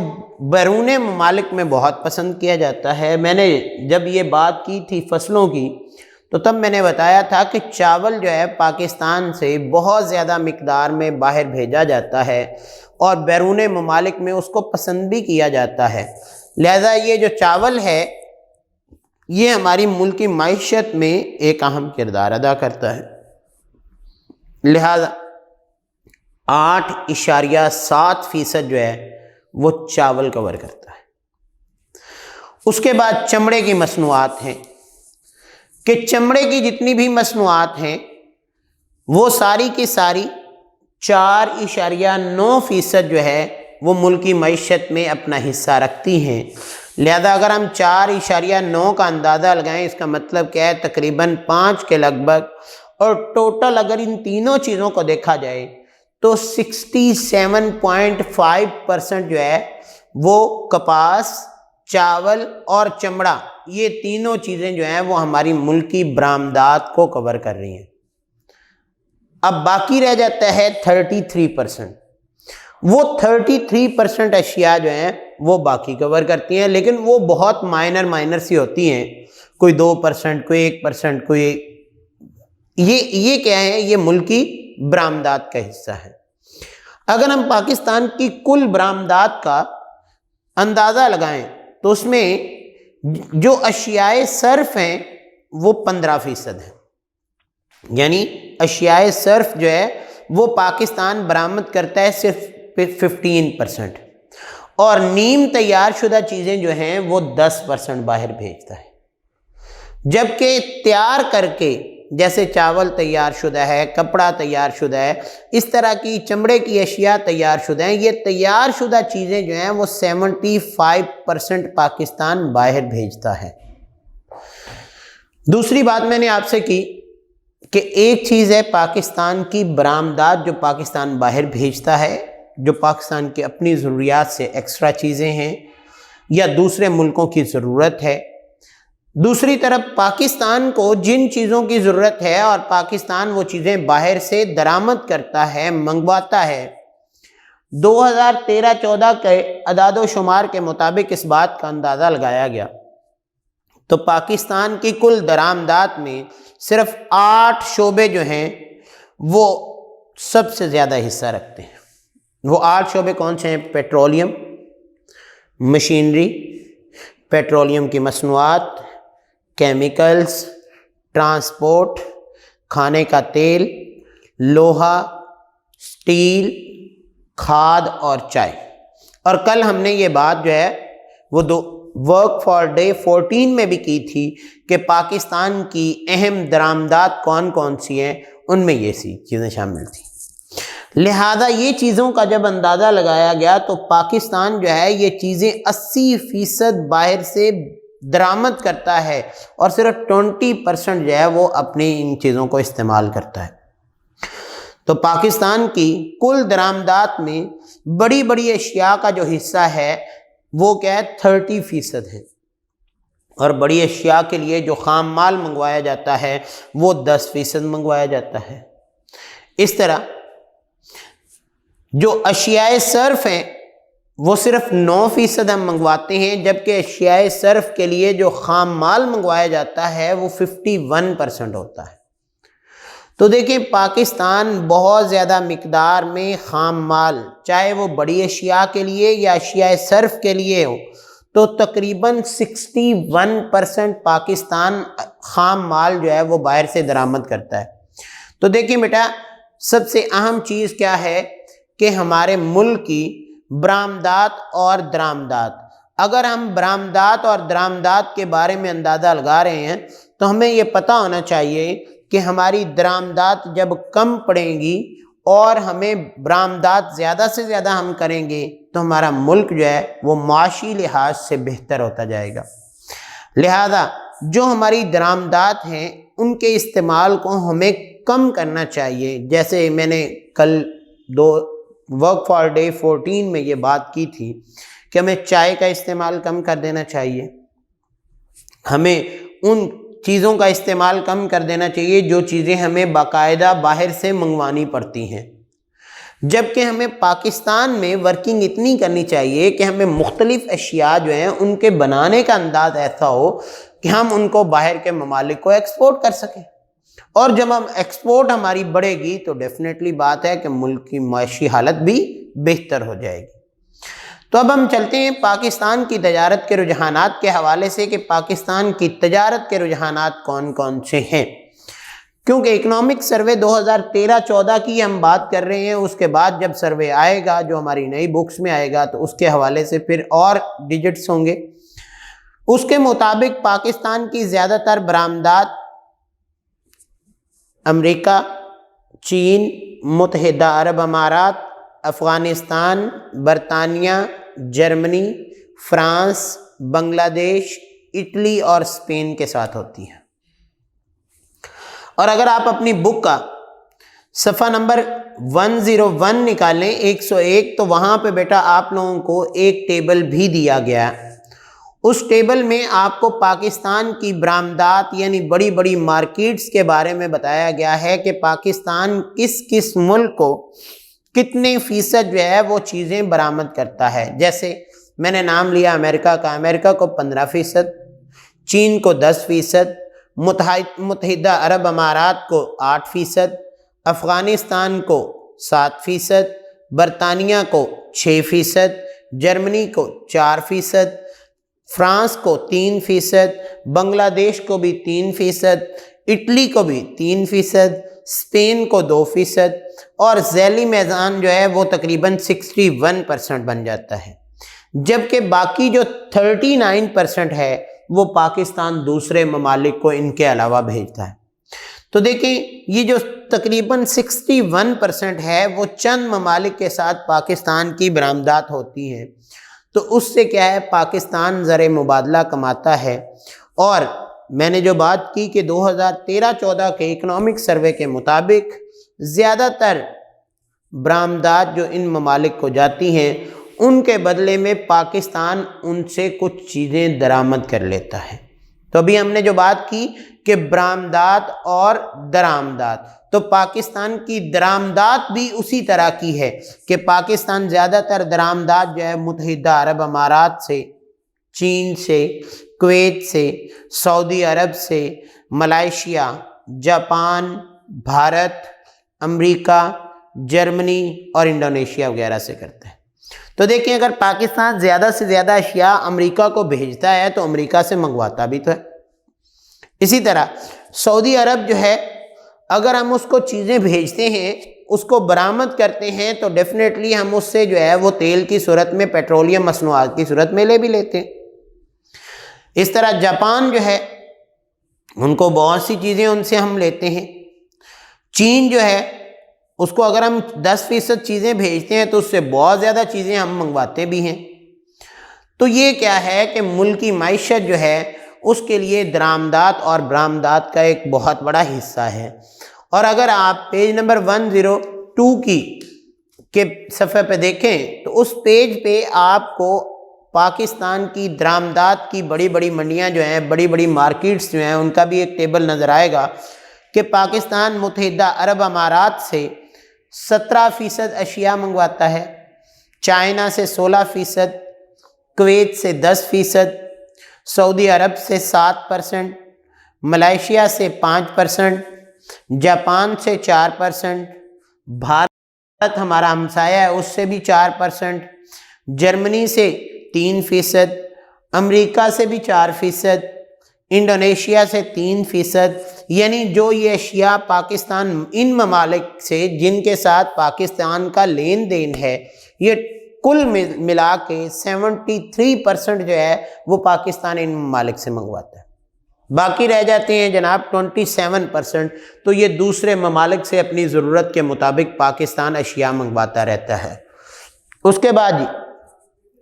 بیرون ممالک میں بہت پسند کیا جاتا ہے۔ میں نے جب یہ بات کی تھی فصلوں کی تو تب میں نے بتایا تھا کہ چاول جو ہے پاکستان سے بہت زیادہ مقدار میں باہر بھیجا جاتا ہے اور بیرون ممالک میں اس کو پسند بھی کیا جاتا ہے۔ لہذا یہ جو چاول ہے یہ ہماری ملکی معیشت میں ایک اہم کردار ادا کرتا ہے۔ لہذا 8.7% جو ہے وہ چاول کور کرتا ہے۔ اس کے بعد چمڑے کی مصنوعات ہیں، کہ چمڑے کی جتنی بھی مصنوعات ہیں وہ ساری کی ساری 4.9% جو ہے وہ ملکی معیشت میں اپنا حصہ رکھتی ہیں۔ لہذا اگر ہم 4.9 کا اندازہ لگائیں، اس کا مطلب کیا ہے؟ تقریباً 5 کے لگ بھگ، اور ٹوٹل اگر ان تینوں چیزوں کو دیکھا جائے تو 67.5% جو ہے وہ کپاس، چاول اور چمڑا، یہ تینوں چیزیں جو ہیں وہ ہماری ملکی برآمدات کو کور کر رہی ہیں۔ اب باقی رہ جاتا ہے 33%۔ وہ 33% اشیاء جو ہیں وہ باقی کور کرتی ہیں، لیکن وہ بہت مائنر سی ہوتی ہیں، کوئی 2%, کوئی 1%, کوئی یہ کیا ہے؟ یہ ملکی برآمدات کا حصہ ہے۔ اگر ہم پاکستان کی کل برآمدات کا اندازہ لگائیں تو اس میں جو اشیاء صرف ہیں وہ 15% ہیں، یعنی اشیاء صرف جو ہے وہ پاکستان برآمد کرتا ہے صرف 15%، اور نیم تیار شدہ چیزیں جو ہیں وہ 10% باہر بھیجتا ہے، جبکہ تیار کر کے جیسے چاول تیار شدہ ہے، کپڑا تیار شدہ ہے، اس طرح کی چمڑے کی اشیاء تیار شدہ ہیں، یہ تیار شدہ چیزیں جو ہیں وہ 75% پاکستان باہر بھیجتا ہے۔ دوسری بات میں نے آپ سے کی کہ ایک چیز ہے پاکستان کی برآمدات جو پاکستان باہر بھیجتا ہے، جو پاکستان کی اپنی ضروریات سے ایکسٹرا چیزیں ہیں یا دوسرے ملکوں کی ضرورت ہے، دوسری طرف پاکستان کو جن چیزوں کی ضرورت ہے اور پاکستان وہ چیزیں باہر سے درآمد کرتا ہے، منگواتا ہے۔ 2013-14 کے اعداد و شمار کے مطابق اس بات کا اندازہ لگایا گیا تو پاکستان کی کل درآمدات میں صرف 8 شعبے جو ہیں وہ سب سے زیادہ حصہ رکھتے ہیں۔ وہ 8 شعبے کون سے ہیں؟ پیٹرولیم، مشینری، پیٹرولیم کی مصنوعات، کیمیکلز، ٹرانسپورٹ، کھانے کا تیل، لوہا، سٹیل، کھاد اور چائے۔ اور کل ہم نے یہ بات جو ہے وہ ورک فار ڈے 14 میں بھی کی تھی کہ پاکستان کی اہم درآمدات کون کون سی ہیں، ان میں یہ سی چیزیں شامل تھیں۔ لہذا یہ چیزوں کا جب اندازہ لگایا گیا تو پاکستان جو ہے یہ چیزیں 80% باہر سے درآمد کرتا ہے اور صرف 20% جو ہے وہ اپنی ان چیزوں کو استعمال کرتا ہے۔ تو پاکستان کی کل درآمدات میں بڑی بڑی اشیاء کا جو حصہ ہے وہ کیا ہے؟ 30% ہے، اور بڑی اشیاء کے لیے جو خام مال منگوایا جاتا ہے وہ 10% منگوایا جاتا ہے۔ اس طرح جو اشیاء صرف ہیں وہ صرف 9% ہم منگواتے ہیں، جبکہ اشیاء صرف کے لیے جو خام مال منگوایا جاتا ہے وہ 51% ہوتا ہے۔ تو دیکھیں پاکستان بہت زیادہ مقدار میں خام مال، چاہے وہ بڑی اشیاء کے لیے یا اشیاء صرف کے لیے ہو، تو تقریباً 61% پاکستان خام مال جو ہے وہ باہر سے درآمد کرتا ہے۔ تو دیکھیں بیٹا، سب سے اہم چیز کیا ہے کہ ہمارے ملک کی برآمدات اور درآمدات۔ اگر ہم برآمدات اور درآمدات کے بارے میں اندازہ لگا رہے ہیں تو ہمیں یہ پتہ ہونا چاہیے کہ ہماری درآمدات جب کم پڑیں گی اور ہمیں برآمدات زیادہ سے زیادہ ہم کریں گے تو ہمارا ملک جو ہے وہ معاشی لحاظ سے بہتر ہوتا جائے گا۔ لہذا جو ہماری درآمدات ہیں ان کے استعمال کو ہمیں کم کرنا چاہیے۔ جیسے میں نے کل ورک فار ڈے 14 میں یہ بات کی تھی کہ ہمیں چائے کا استعمال کم کر دینا چاہیے، ہمیں ان چیزوں کا استعمال کم کر دینا چاہیے جو چیزیں ہمیں باقاعدہ باہر سے منگوانی پڑتی ہیں، جبکہ ہمیں پاکستان میں ورکنگ اتنی کرنی چاہیے کہ ہمیں مختلف اشیاء جو ہیں ان کے بنانے کا انداز ایسا ہو کہ ہم ان کو باہر کے ممالک کو ایکسپورٹ کر سکیں، اور جب ہم ایکسپورٹ ہماری بڑھے گی تو ڈیفینیٹلی بات ہے کہ ملک کی معاشی حالت بھی بہتر ہو جائے گی۔ تو اب ہم چلتے ہیں پاکستان کی تجارت کے رجحانات کے حوالے سے کہ پاکستان کی تجارت کے رجحانات کون کون سے ہیں، کیونکہ اکنامک سروے 2013-14 کی ہم بات کر رہے ہیں، اس کے بعد جب سروے آئے گا جو ہماری نئی بکس میں آئے گا تو اس کے حوالے سے پھر اور ڈیجٹس ہوں گے۔ اس کے مطابق پاکستان کی زیادہ تر برآمدات امریکہ، چین، متحدہ عرب امارات، افغانستان، برطانیہ، جرمنی، فرانس، بنگلہ دیش، اٹلی اور اسپین کے ساتھ ہوتی ہیں۔ اور اگر آپ اپنی بک کا صفحہ نمبر 101 نکالیں 101 تو وہاں پہ بیٹا آپ لوگوں کو ایک ٹیبل بھی دیا گیا ہے۔ اس ٹیبل میں آپ کو پاکستان کی برآمدات یعنی بڑی بڑی مارکیٹس کے بارے میں بتایا گیا ہے کہ پاکستان کس کس ملک کو کتنے فیصد جو ہے وہ چیزیں برآمد کرتا ہے۔ جیسے میں نے نام لیا امریکہ کا، امریکہ کو 15%، چین کو 10%، متحدہ عرب امارات کو 8%، افغانستان کو 7%، برطانیہ کو 6%، جرمنی کو 4%، فرانس کو 3%، بنگلہ دیش کو بھی 3%، اٹلی کو بھی 3%، اسپین کو 2%، اور ذیلی میزان جو ہے وہ تقریباً 61% بن جاتا ہے، جبکہ باقی جو 39% ہے وہ پاکستان دوسرے ممالک کو ان کے علاوہ بھیجتا ہے۔ تو دیکھیں یہ جو تقریباً 61% ہے وہ چند ممالک کے ساتھ پاکستان کی برآمدات ہوتی ہیں، تو اس سے کیا ہے پاکستان زر مبادلہ کماتا ہے۔ اور میں نے جو بات کی کہ 2013-14 کے اکنامک سروے کے مطابق زیادہ تر برآمدات جو ان ممالک کو جاتی ہیں ان کے بدلے میں پاکستان ان سے کچھ چیزیں درآمد کر لیتا ہے۔ تو ابھی ہم نے جو بات کی کہ برآمدات اور درآمدات، تو پاکستان کی درآمدات بھی اسی طرح کی ہے کہ پاکستان زیادہ تر درآمدات جو ہے متحدہ عرب امارات سے، چین سے، کویت سے، سعودی عرب سے، ملائیشیا، جاپان، بھارت، امریکہ، جرمنی اور انڈونیشیا وغیرہ سے کرتا ہے۔ تو دیکھیں اگر پاکستان زیادہ سے زیادہ اشیاء امریکہ کو بھیجتا ہے تو امریکہ سے منگواتا بھی تو ہے۔ اسی طرح سعودی عرب جو ہے اگر ہم اس کو چیزیں بھیجتے ہیں، اس کو برآمد کرتے ہیں تو ڈیفینیٹلی ہم اس سے جو ہے وہ تیل کی صورت میں، پیٹرولیم مصنوعات کی صورت میں لے بھی لیتے ہیں۔ اس طرح جاپان جو ہے ان کو بہت سی چیزیں ان سے ہم لیتے ہیں۔ چین جو ہے اس کو اگر ہم 10% چیزیں بھیجتے ہیں تو اس سے بہت زیادہ چیزیں ہم منگواتے بھی ہیں۔ تو یہ کیا ہے کہ ملکی معیشت جو ہے اس کے لیے درآمدات اور برآمدات کا ایک بہت بڑا حصہ ہے۔ اور اگر آپ پیج نمبر 102 کے صفحے پہ دیکھیں تو اس پیج پہ آپ کو پاکستان کی درآمدات کی بڑی بڑی منڈیاں جو ہیں، بڑی بڑی مارکیٹس جو ہیں، ان کا بھی ایک ٹیبل نظر آئے گا کہ پاکستان متحدہ عرب امارات سے 17% اشیاء منگواتا ہے، چائنا سے 16%، کویت سے 10%، سعودی عرب سے 7%، ملائیشیا سے 5%، جاپان سے 4%، بھارت ہمارا ہمسایہ ہے اس سے بھی 4%، جرمنی سے 3%، امریکہ سے بھی 4%، انڈونیشیا سے 3%، یعنی جو یہ اشیاء پاکستان ان ممالک سے جن کے ساتھ پاکستان کا لین دین ہے، یہ کل ملا کے 73% جو ہے وہ پاکستان ان ممالک سے منگواتا ہے۔ باقی رہ جاتے ہیں جناب 27%، تو یہ دوسرے ممالک سے اپنی ضرورت کے مطابق پاکستان اشیاء منگواتا رہتا ہے۔ اس کے بعد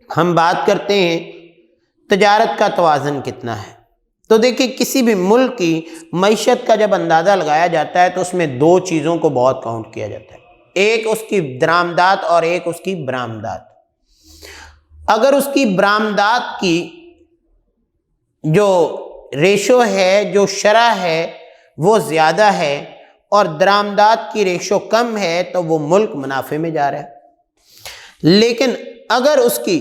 ہم بات کرتے ہیں تجارت کا توازن کتنا ہے۔ تو دیکھیں کسی بھی ملک کی معیشت کا جب اندازہ لگایا جاتا ہے تو اس میں دو چیزوں کو بہت کاؤنٹ کیا جاتا ہے، ایک اس کی درآمدات اور ایک اس کی برآمدات۔ اگر اس کی برآمدات کی جو ریشو ہے، جو شرح ہے وہ زیادہ ہے اور درآمدات کی ریشو کم ہے تو وہ ملک منافع میں جا رہا ہے۔ لیکن اگر اس کی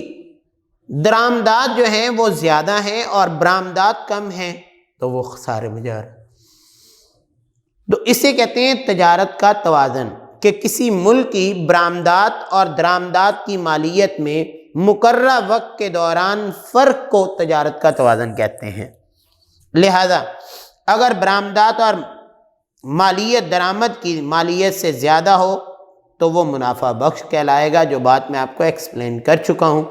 درآمدات جو ہیں وہ زیادہ ہیں اور برآمدات کم ہیں تو وہ خسارے میں جا رہا ہے۔ تو اسے کہتے ہیں تجارت کا توازن، کہ کسی ملک کی برآمدات اور درآمدات کی مالیت میں مقررہ وقت کے دوران فرق کو تجارت کا توازن کہتے ہیں۔ لہذا اگر برآمدات اور مالیت درآمد کی مالیت سے زیادہ ہو تو وہ منافع بخش کہلائے گا، جو بات میں آپ کو ایکسپلین کر چکا ہوں۔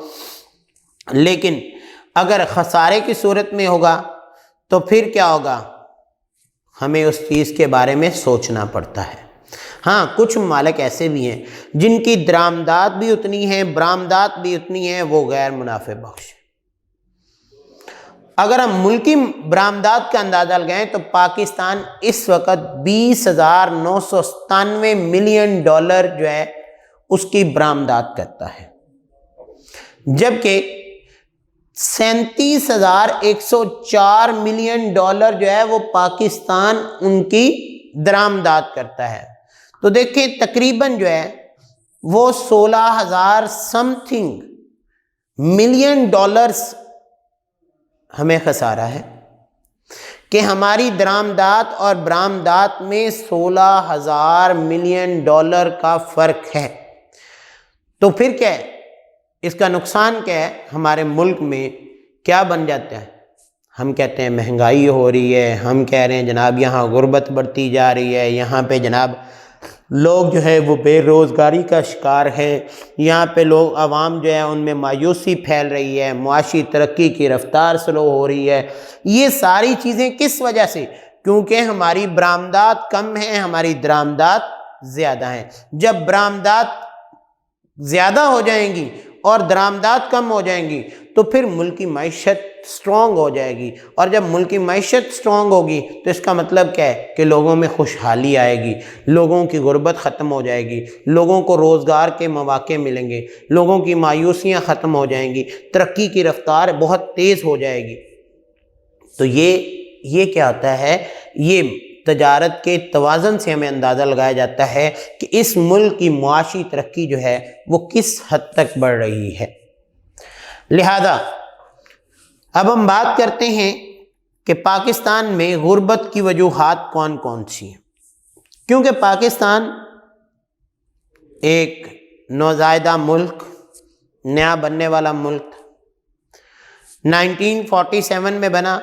لیکن اگر خسارے کی صورت میں ہوگا تو پھر کیا ہوگا، ہمیں اس چیز کے بارے میں سوچنا پڑتا ہے۔ ہاں کچھ ممالک ایسے بھی ہیں جن کی درآمدات بھی اتنی ہیں، برآمدات بھی اتنی ہیں، وہ غیر منافع بخش ہیں۔ اگر ہم ملکی برآمدات کا اندازہ لگائیں تو پاکستان اس وقت $20,997 ملین جو ہے اس کی برآمدات کرتا ہے، جبکہ $37,104 ملین جو ہے وہ پاکستان ان کی درآمدات کرتا ہے۔ تو دیکھیں تقریباً جو ہے وہ 16,000 سم تھنگ ملین ڈالرز ہمیں خسارہ ہے۔ کہ ہماری درآمدات اور برآمدات میں 16,000 ملین ڈالر کا فرق ہے۔ تو پھر کیا ہے اس کا نقصان؟ کیا ہے ہمارے ملک میں؟ کیا بن جاتا ہے؟ ہم کہتے ہیں مہنگائی ہو رہی ہے، ہم کہہ رہے ہیں جناب یہاں غربت بڑھتی جا رہی ہے، یہاں پہ جناب لوگ جو ہے وہ بے روزگاری کا شکار ہے، یہاں پہ لوگ عوام جو ہے ان میں مایوسی پھیل رہی ہے، معاشی ترقی کی رفتار سلو ہو رہی ہے۔ یہ ساری چیزیں کس وجہ سے؟ کیونکہ ہماری برآمدات کم ہیں، ہماری درآمدات زیادہ ہیں۔ جب برآمدات زیادہ ہو جائیں گی اور درآمدات کم ہو جائیں گی تو پھر ملکی معیشت سٹرونگ ہو جائے گی، اور جب ملکی معیشت سٹرونگ ہوگی تو اس کا مطلب کیا ہے کہ لوگوں میں خوشحالی آئے گی، لوگوں کی غربت ختم ہو جائے گی، لوگوں کو روزگار کے مواقع ملیں گے، لوگوں کی مایوسیاں ختم ہو جائیں گی، ترقی کی رفتار بہت تیز ہو جائے گی۔ تو یہ کیا ہوتا ہے؟ یہ تجارت کے توازن سے ہمیں اندازہ لگایا جاتا ہے کہ اس ملک کی معاشی ترقی جو ہے وہ کس حد تک بڑھ رہی ہے۔ لہذا اب ہم بات کرتے ہیں کہ پاکستان میں غربت کی وجوہات کون کون سی ہیں، کیونکہ پاکستان ایک نوزائیدہ ملک، نیا بننے والا ملک 1947 میں بنا،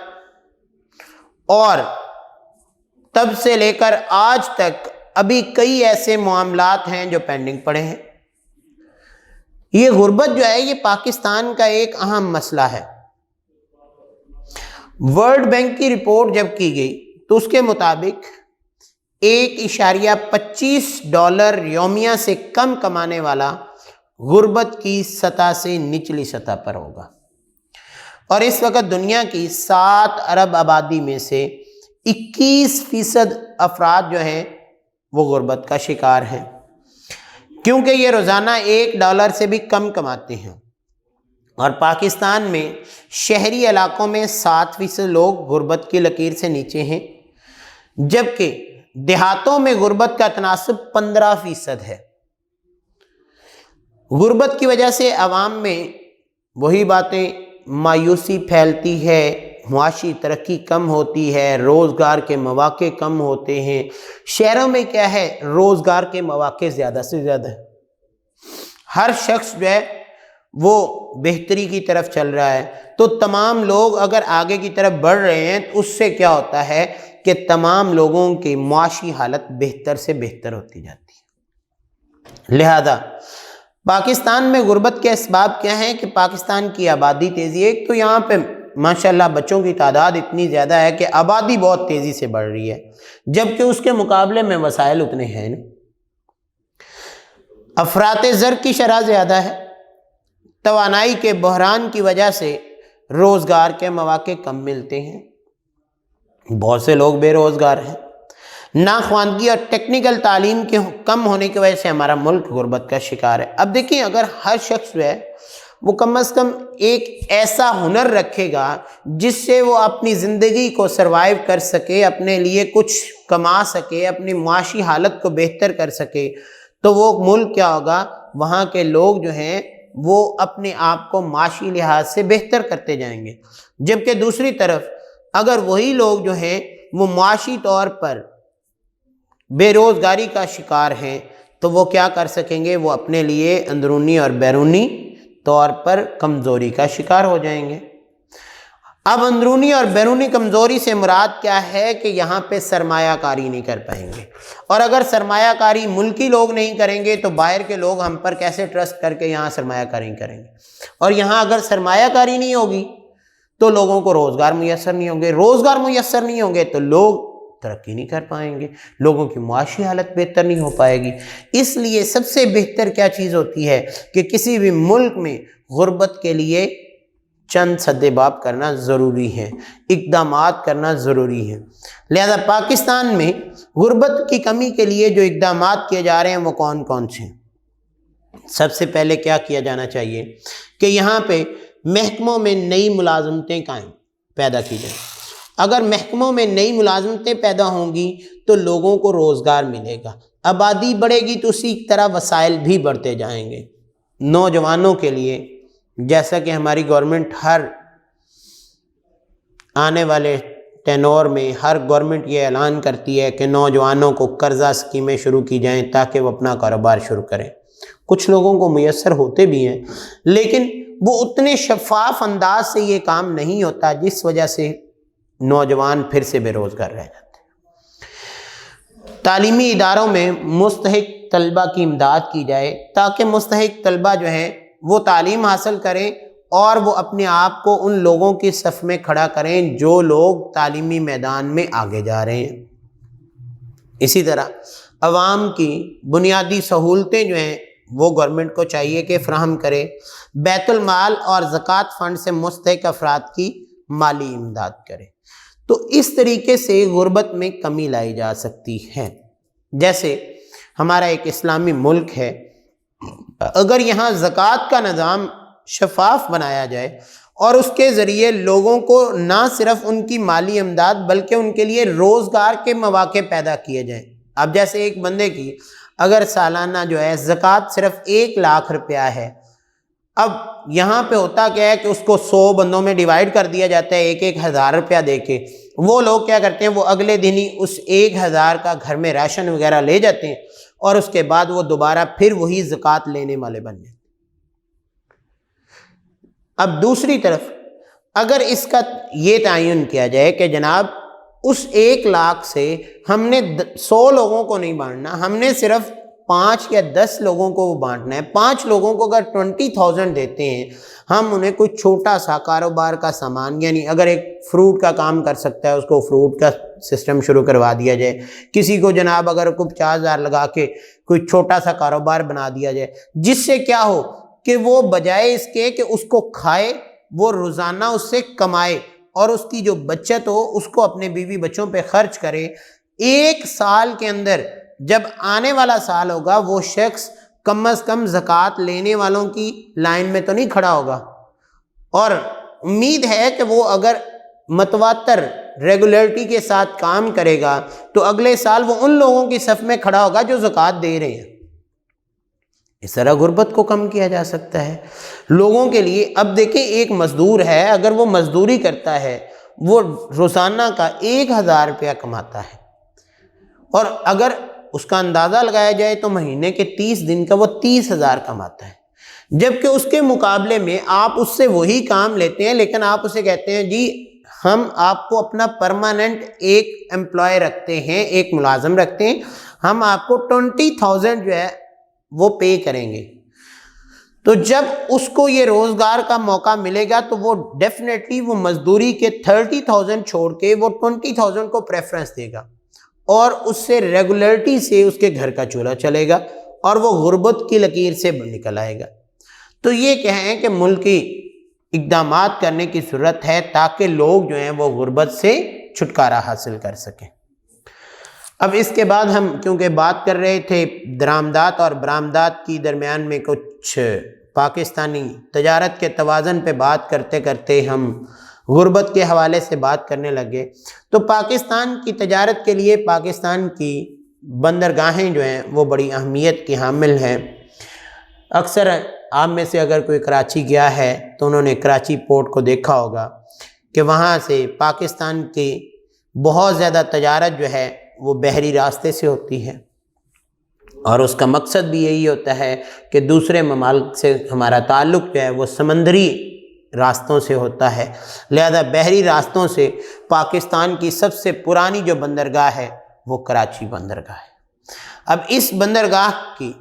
اور تب سے لے کر آج تک ابھی کئی ایسے معاملات ہیں جو پینڈنگ پڑے ہیں۔ یہ غربت جو ہے یہ پاکستان کا ایک اہم مسئلہ ہے۔ ورلڈ بینک کی رپورٹ جب کی گئی تو اس کے مطابق 1.25 ڈالر یومیہ سے کم کمانے والا غربت کی سطح سے نچلی سطح پر ہوگا، اور اس وقت دنیا کی 7 ارب آبادی میں سے 21% افراد جو ہیں وہ غربت کا شکار ہیں، کیونکہ یہ روزانہ 1 ڈالر سے بھی کم کماتے ہیں۔ اور پاکستان میں شہری علاقوں میں 7% لوگ غربت کی لکیر سے نیچے ہیں، جبکہ دیہاتوں میں غربت کا تناسب 15% ہے۔ غربت کی وجہ سے عوام میں وہی باتیں، مایوسی پھیلتی ہے، معاشی ترقی کم ہوتی ہے، روزگار کے مواقع کم ہوتے ہیں۔ شہروں میں کیا ہے؟ روزگار کے مواقع زیادہ سے زیادہ ہے، ہر شخص جو ہے وہ بہتری کی طرف چل رہا ہے، تو تمام لوگ اگر آگے کی طرف بڑھ رہے ہیں تو اس سے کیا ہوتا ہے کہ تمام لوگوں کی معاشی حالت بہتر سے بہتر ہوتی جاتی ہے۔ لہذا پاکستان میں غربت کے اسباب کیا ہیں کہ پاکستان کی آبادی تیزی ہے۔ ایک تو یہاں پہ ماشاءاللہ بچوں کی تعداد اتنی زیادہ ہے کہ آبادی بہت تیزی سے بڑھ رہی ہے، جبکہ اس کے مقابلے میں وسائل اتنے ہیں نہیں۔ افراط زر کی شرح زیادہ ہے، توانائی کے بحران کی وجہ سے روزگار کے مواقع کم ملتے ہیں، بہت سے لوگ بے روزگار ہیں۔ ناخواندگی اور ٹیکنیکل تعلیم کے کم ہونے کی وجہ سے ہمارا ملک غربت کا شکار ہے۔ اب دیکھیں، اگر ہر شخص جو ہے وہ کم از کم ایک ایسا ہنر رکھے گا جس سے وہ اپنی زندگی کو سروائیو کر سکے، اپنے لیے کچھ کما سکے، اپنی معاشی حالت کو بہتر کر سکے، تو وہ ملک کیا ہوگا؟ وہاں کے لوگ جو ہیں وہ اپنے آپ کو معاشی لحاظ سے بہتر کرتے جائیں گے، جبکہ دوسری طرف اگر وہی لوگ جو ہیں وہ معاشی طور پر بے روزگاری کا شکار ہیں تو وہ کیا کر سکیں گے؟ وہ اپنے لیے اندرونی اور بیرونی طور پر کمزوری کا شکار ہو جائیں گے۔ اب اندرونی اور بیرونی کمزوری سے مراد کیا ہے کہ یہاں پہ سرمایہ کاری نہیں کر پائیں گے، اور اگر سرمایہ کاری ملکی لوگ نہیں کریں گے تو باہر کے لوگ ہم پر کیسے ٹرسٹ کر کے یہاں سرمایہ کاری کریں گے؟ اور یہاں اگر سرمایہ کاری نہیں ہوگی تو لوگوں کو روزگار میسر نہیں ہوں گے، روزگار میسر نہیں ہوں گے تو لوگ ترقی نہیں کر پائیں گے، لوگوں کی معاشی حالت بہتر نہیں ہو پائے گی۔ اس لیے سب سے بہتر کیا چیز ہوتی ہے کہ کسی بھی ملک میں غربت کے لیے چند سدے باب کرنا ضروری ہے، اقدامات کرنا ضروری ہے۔ لہذا پاکستان میں غربت کی کمی کے لیے جو اقدامات کیے جا رہے ہیں وہ کون کون سے ہیں؟ سب سے پہلے کیا کیا جانا چاہیے کہ یہاں پہ محکموں میں نئی ملازمتیں پیدا کی جائیں۔ اگر محکموں میں نئی ملازمتیں پیدا ہوں گی تو لوگوں کو روزگار ملے گا، آبادی بڑھے گی تو اسی طرح وسائل بھی بڑھتے جائیں گے۔ نوجوانوں کے لیے جیسا کہ ہماری گورنمنٹ ہر آنے والے ٹینور میں ہر گورنمنٹ یہ اعلان کرتی ہے کہ نوجوانوں کو قرضہ اسکیمیں شروع کی جائیں تاکہ وہ اپنا کاروبار شروع کریں. کچھ لوگوں کو میسر ہوتے بھی ہیں لیکن وہ اتنے شفاف انداز سے یہ کام نہیں ہوتا، جس وجہ سے نوجوان پھر سے بے روزگار رہ جاتے ہیں. تعلیمی اداروں میں مستحق طلبہ کی امداد کی جائے تاکہ مستحق طلبہ جو ہیں وہ تعلیم حاصل کریں اور وہ اپنے آپ کو ان لوگوں کی صف میں کھڑا کریں جو لوگ تعلیمی میدان میں آگے جا رہے ہیں. اسی طرح عوام کی بنیادی سہولتیں جو ہیں وہ گورنمنٹ کو چاہیے کہ فراہم کرے. بیت المال اور زکوٰۃ فنڈ سے مستحق افراد کی مالی امداد کرے. تو اس طریقے سے غربت میں کمی لائی جا سکتی ہے. جیسے ہمارا ایک اسلامی ملک ہے، اگر یہاں زکوٰۃ کا نظام شفاف بنایا جائے اور اس کے ذریعے لوگوں کو نہ صرف ان کی مالی امداد بلکہ ان کے لیے روزگار کے مواقع پیدا کیے جائیں. اب جیسے ایک بندے کی اگر سالانہ جو ہے زکوٰۃ صرف 1 لاکھ روپیہ ہے، اب یہاں پہ ہوتا کیا ہے کہ اس کو 100 بندوں میں ڈیوائیڈ کر دیا جاتا ہے 1,000 روپیہ دے کے. وہ لوگ کیا کرتے ہیں، وہ اگلے دن ہی اس 1,000 کا گھر میں راشن وغیرہ لے جاتے ہیں اور اس کے بعد وہ دوبارہ پھر وہی زکوٰۃ لینے والے بن جاتے ہیں. اب دوسری طرف اگر اس کا یہ تعین کیا جائے کہ جناب اس 1 لاکھ سے ہم نے 100 لوگوں کو نہیں بانٹنا، ہم نے صرف 5 یا 10 لوگوں کو وہ بانٹنا ہے. 5 لوگوں کو اگر 20,000 دیتے ہیں، ہم انہیں کوئی چھوٹا سا کاروبار کا سامان، یعنی اگر ایک فروٹ کا کام کر سکتا ہے اس کو فروٹ کا سسٹم شروع کروا دیا جائے. کسی کو جناب اگر کوئی 50,000 لگا کے کوئی چھوٹا سا کاروبار بنا دیا جائے، جس سے کیا ہو کہ وہ بجائے اس کے کہ اس کو کھائے، وہ روزانہ اس سے کمائے اور اس کی جو بچت ہو اس کو اپنے بیوی بچوں پہ خرچ کرے. 1 سال کے اندر جب آنے والا سال ہوگا وہ شخص کم از کم زکوٰۃ لینے والوں کی لائن میں تو نہیں کھڑا ہوگا، اور امید ہے کہ وہ اگر متواتر ریگولیرٹی کے ساتھ کام کرے گا تو اگلے سال وہ ان لوگوں کی صف میں کھڑا ہوگا جو زکوٰۃ دے رہے ہیں. اس طرح غربت کو کم کیا جا سکتا ہے لوگوں کے لیے. اب دیکھیں ایک مزدور ہے، اگر وہ مزدوری کرتا ہے وہ روزانہ کا 1,000 روپیہ کماتا ہے، اور اگر اس کا اندازہ لگایا جائے تو مہینے کے 30 دن کا وہ 30,000 کماتا ہے. جبکہ اس کے مقابلے میں آپ اس سے وہی کام لیتے ہیں لیکن آپ اسے کہتے ہیں جی ہم آپ کو اپنا پرماننٹ ایک امپلائی رکھتے ہیں، ایک ملازم رکھتے ہیں، ہم آپ کو 20,000 جو ہے وہ پے کریں گے. تو جب اس کو یہ روزگار کا موقع ملے گا تو وہ ڈیفینیٹلی وہ مزدوری کے 30,000 چھوڑ کے وہ 20,000 کو پریفرنس دے گا اور اس سے ریگولیرٹی سے اس کے گھر کا چولہا چلے گا اور وہ غربت کی لکیر سے نکل آئے گا. تو یہ کہیں کہ ملکی اقدامات کرنے کی ضرورت ہے تاکہ لوگ جو ہیں وہ غربت سے چھٹکارا حاصل کر سکیں. اب اس کے بعد ہم کیونکہ بات کر رہے تھے درآمدات اور برآمدات کی درمیان میں کچھ پاکستانی تجارت کے توازن پہ بات کرتے کرتے ہم غربت کے حوالے سے بات کرنے لگے. تو پاکستان کی تجارت کے لیے پاکستان کی بندرگاہیں جو ہیں وہ بڑی اہمیت کی حامل ہیں. اکثر آپ میں سے اگر کوئی کراچی گیا ہے تو انہوں نے کراچی پورٹ کو دیکھا ہوگا کہ وہاں سے پاکستان کی بہت زیادہ تجارت جو ہے وہ بحری راستے سے ہوتی ہے، اور اس کا مقصد بھی یہی ہوتا ہے کہ دوسرے ممالک سے ہمارا تعلق جو ہے وہ سمندری راستوں سے ہوتا ہے. لہذا بحری راستوں سے پاکستان کی سب سے پرانی جو بندرگاہ ہے وہ کراچی بندرگاہ ہے. اب اس بندرگاہ کی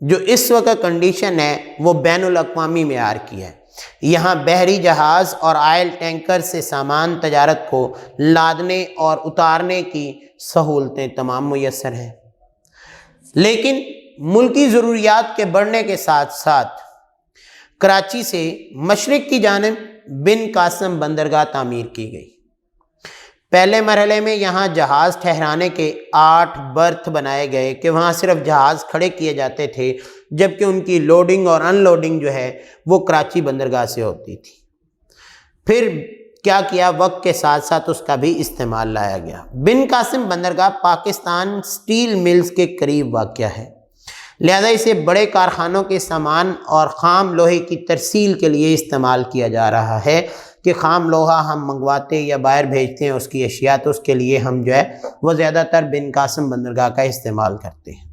جو اس وقت کنڈیشن ہے وہ بین الاقوامی معیار کی ہے. یہاں بحری جہاز اور آئل ٹینکر سے سامان تجارت کو لادنے اور اتارنے کی سہولتیں تمام میسر ہیں. لیکن ملکی ضروریات کے بڑھنے کے ساتھ ساتھ کراچی سے مشرق کی جانب بن قاسم بندرگاہ تعمیر کی گئی. پہلے مرحلے میں یہاں جہاز ٹھہرانے کے 8 برتھ بنائے گئے کہ وہاں صرف جہاز کھڑے کیے جاتے تھے، جبکہ ان کی لوڈنگ اور ان لوڈنگ جو ہے وہ کراچی بندرگاہ سے ہوتی تھی. پھر کیا کیا، وقت کے ساتھ ساتھ اس کا بھی استعمال لایا گیا. بن قاسم بندرگاہ پاکستان سٹیل ملز کے قریب واقع ہے، لہذا اسے بڑے کارخانوں کے سامان اور خام لوہے کی ترسیل کے لیے استعمال کیا جا رہا ہے کہ خام لوہا ہم منگواتے یا باہر بھیجتے ہیں اس کی اشیاء، تو اس کے لیے ہم جو ہے وہ زیادہ تر بن قاسم بندرگاہ کا استعمال کرتے ہیں۔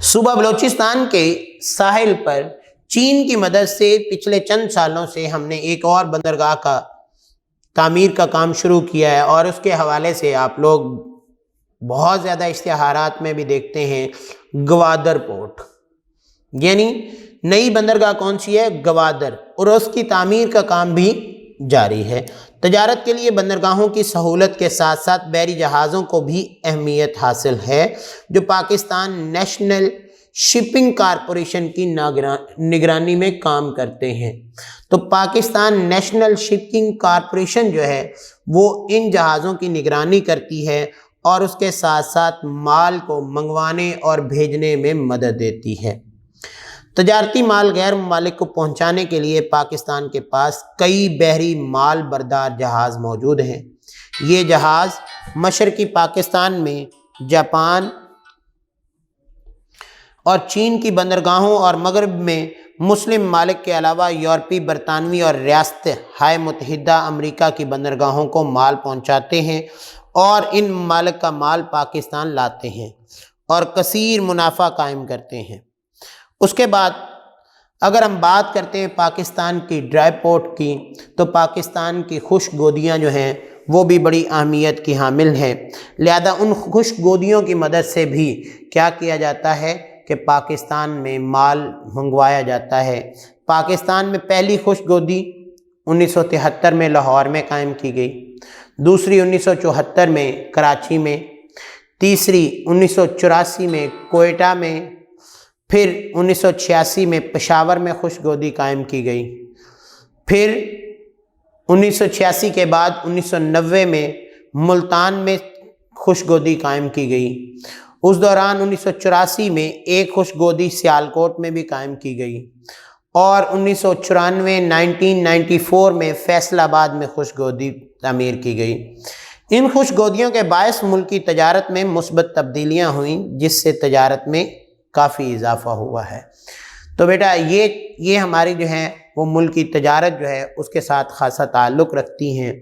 صوبہ بلوچستان کے ساحل پر چین کی مدد سے پچھلے چند سالوں سے ہم نے ایک اور بندرگاہ کا تعمیر کا کام شروع کیا ہے، اور اس کے حوالے سے آپ لوگ بہت زیادہ اشتہارات میں بھی دیکھتے ہیں گوادر پورٹ، یعنی نئی بندرگاہ کون سی ہے؟ گوادر، اور اس کی تعمیر کا کام بھی جاری ہے۔ تجارت کے لیے بندرگاہوں کی سہولت کے ساتھ ساتھ بحری جہازوں کو بھی اہمیت حاصل ہے جو پاکستان نیشنل شپنگ کارپوریشن کی نگرانی میں کام کرتے ہیں۔ تو پاکستان نیشنل شپنگ کارپوریشن جو ہے وہ ان جہازوں کی نگرانی کرتی ہے اور اس کے ساتھ ساتھ مال کو منگوانے اور بھیجنے میں مدد دیتی ہے۔ تجارتی مال غیر ممالک کو پہنچانے کے لیے پاکستان کے پاس کئی بحری مال بردار جہاز موجود ہیں۔ یہ جہاز مشرقی پاکستان میں جاپان اور چین کی بندرگاہوں اور مغرب میں مسلم ممالک کے علاوہ یورپی، برطانوی اور ریاستہائے متحدہ امریکہ کی بندرگاہوں کو مال پہنچاتے ہیں اور ان ممالک کا مال پاکستان لاتے ہیں اور کثیر منافع قائم کرتے ہیں۔ اس کے بعد اگر ہم بات کرتے ہیں پاکستان کی ڈرائی پورٹ کی، تو پاکستان کی خشک گودیاں جو ہیں وہ بھی بڑی اہمیت کی حامل ہیں، لہذا ان خشک گودیوں کی مدد سے بھی کیا کیا جاتا ہے کہ پاکستان میں مال منگوایا جاتا ہے۔ پاکستان میں پہلی خشک گودی 1973 میں لاہور میں قائم کی گئی، دوسری 1974 میں کراچی میں، تیسری 1984 میں کوئٹہ میں، پھر 1986 میں پشاور میں خشک گودی قائم کی گئی، پھر 1986 کے بعد 1990 میں ملتان میں خشک گودی قائم کی گئی۔ اس دوران 1984 میں ایک خشک گودی سیالکوٹ میں بھی قائم کی گئی، اور 1994 میں فیصل آباد میں خشک گودی تعمیر کی گئی۔ ان خشک گودیوں کے باعث ملکی تجارت میں مثبت تبدیلیاں ہوئیں، جس سے تجارت میں کافی اضافہ ہوا ہے۔ تو بیٹا یہ ہماری جو ہے وہ ملک کی تجارت جو ہے اس کے ساتھ خاصا تعلق رکھتی ہیں،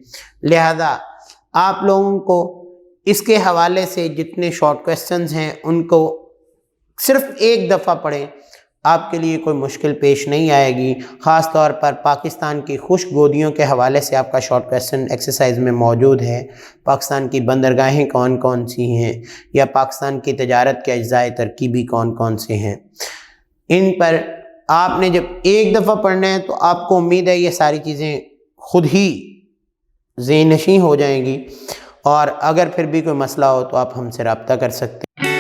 لہذا آپ لوگوں کو اس کے حوالے سے جتنے شارٹ کویسچنز ہیں ان کو صرف ایک دفعہ پڑھیں، آپ کے لیے کوئی مشکل پیش نہیں آئے گی۔ خاص طور پر پاکستان کی خشک گودیوں کے حوالے سے آپ کا شارٹ کویسچن ایکسرسائز میں موجود ہے، پاکستان کی بندرگاہیں کون کون سی ہیں، یا پاکستان کی تجارت کے اجزاء ترکیبی کون کون سے ہیں، ان پر آپ نے جب ایک دفعہ پڑھنا ہے تو آپ کو امید ہے یہ ساری چیزیں خود ہی ذہن نشین ہو جائیں گی، اور اگر پھر بھی کوئی مسئلہ ہو تو آپ ہم سے رابطہ کر سکتے ہیں۔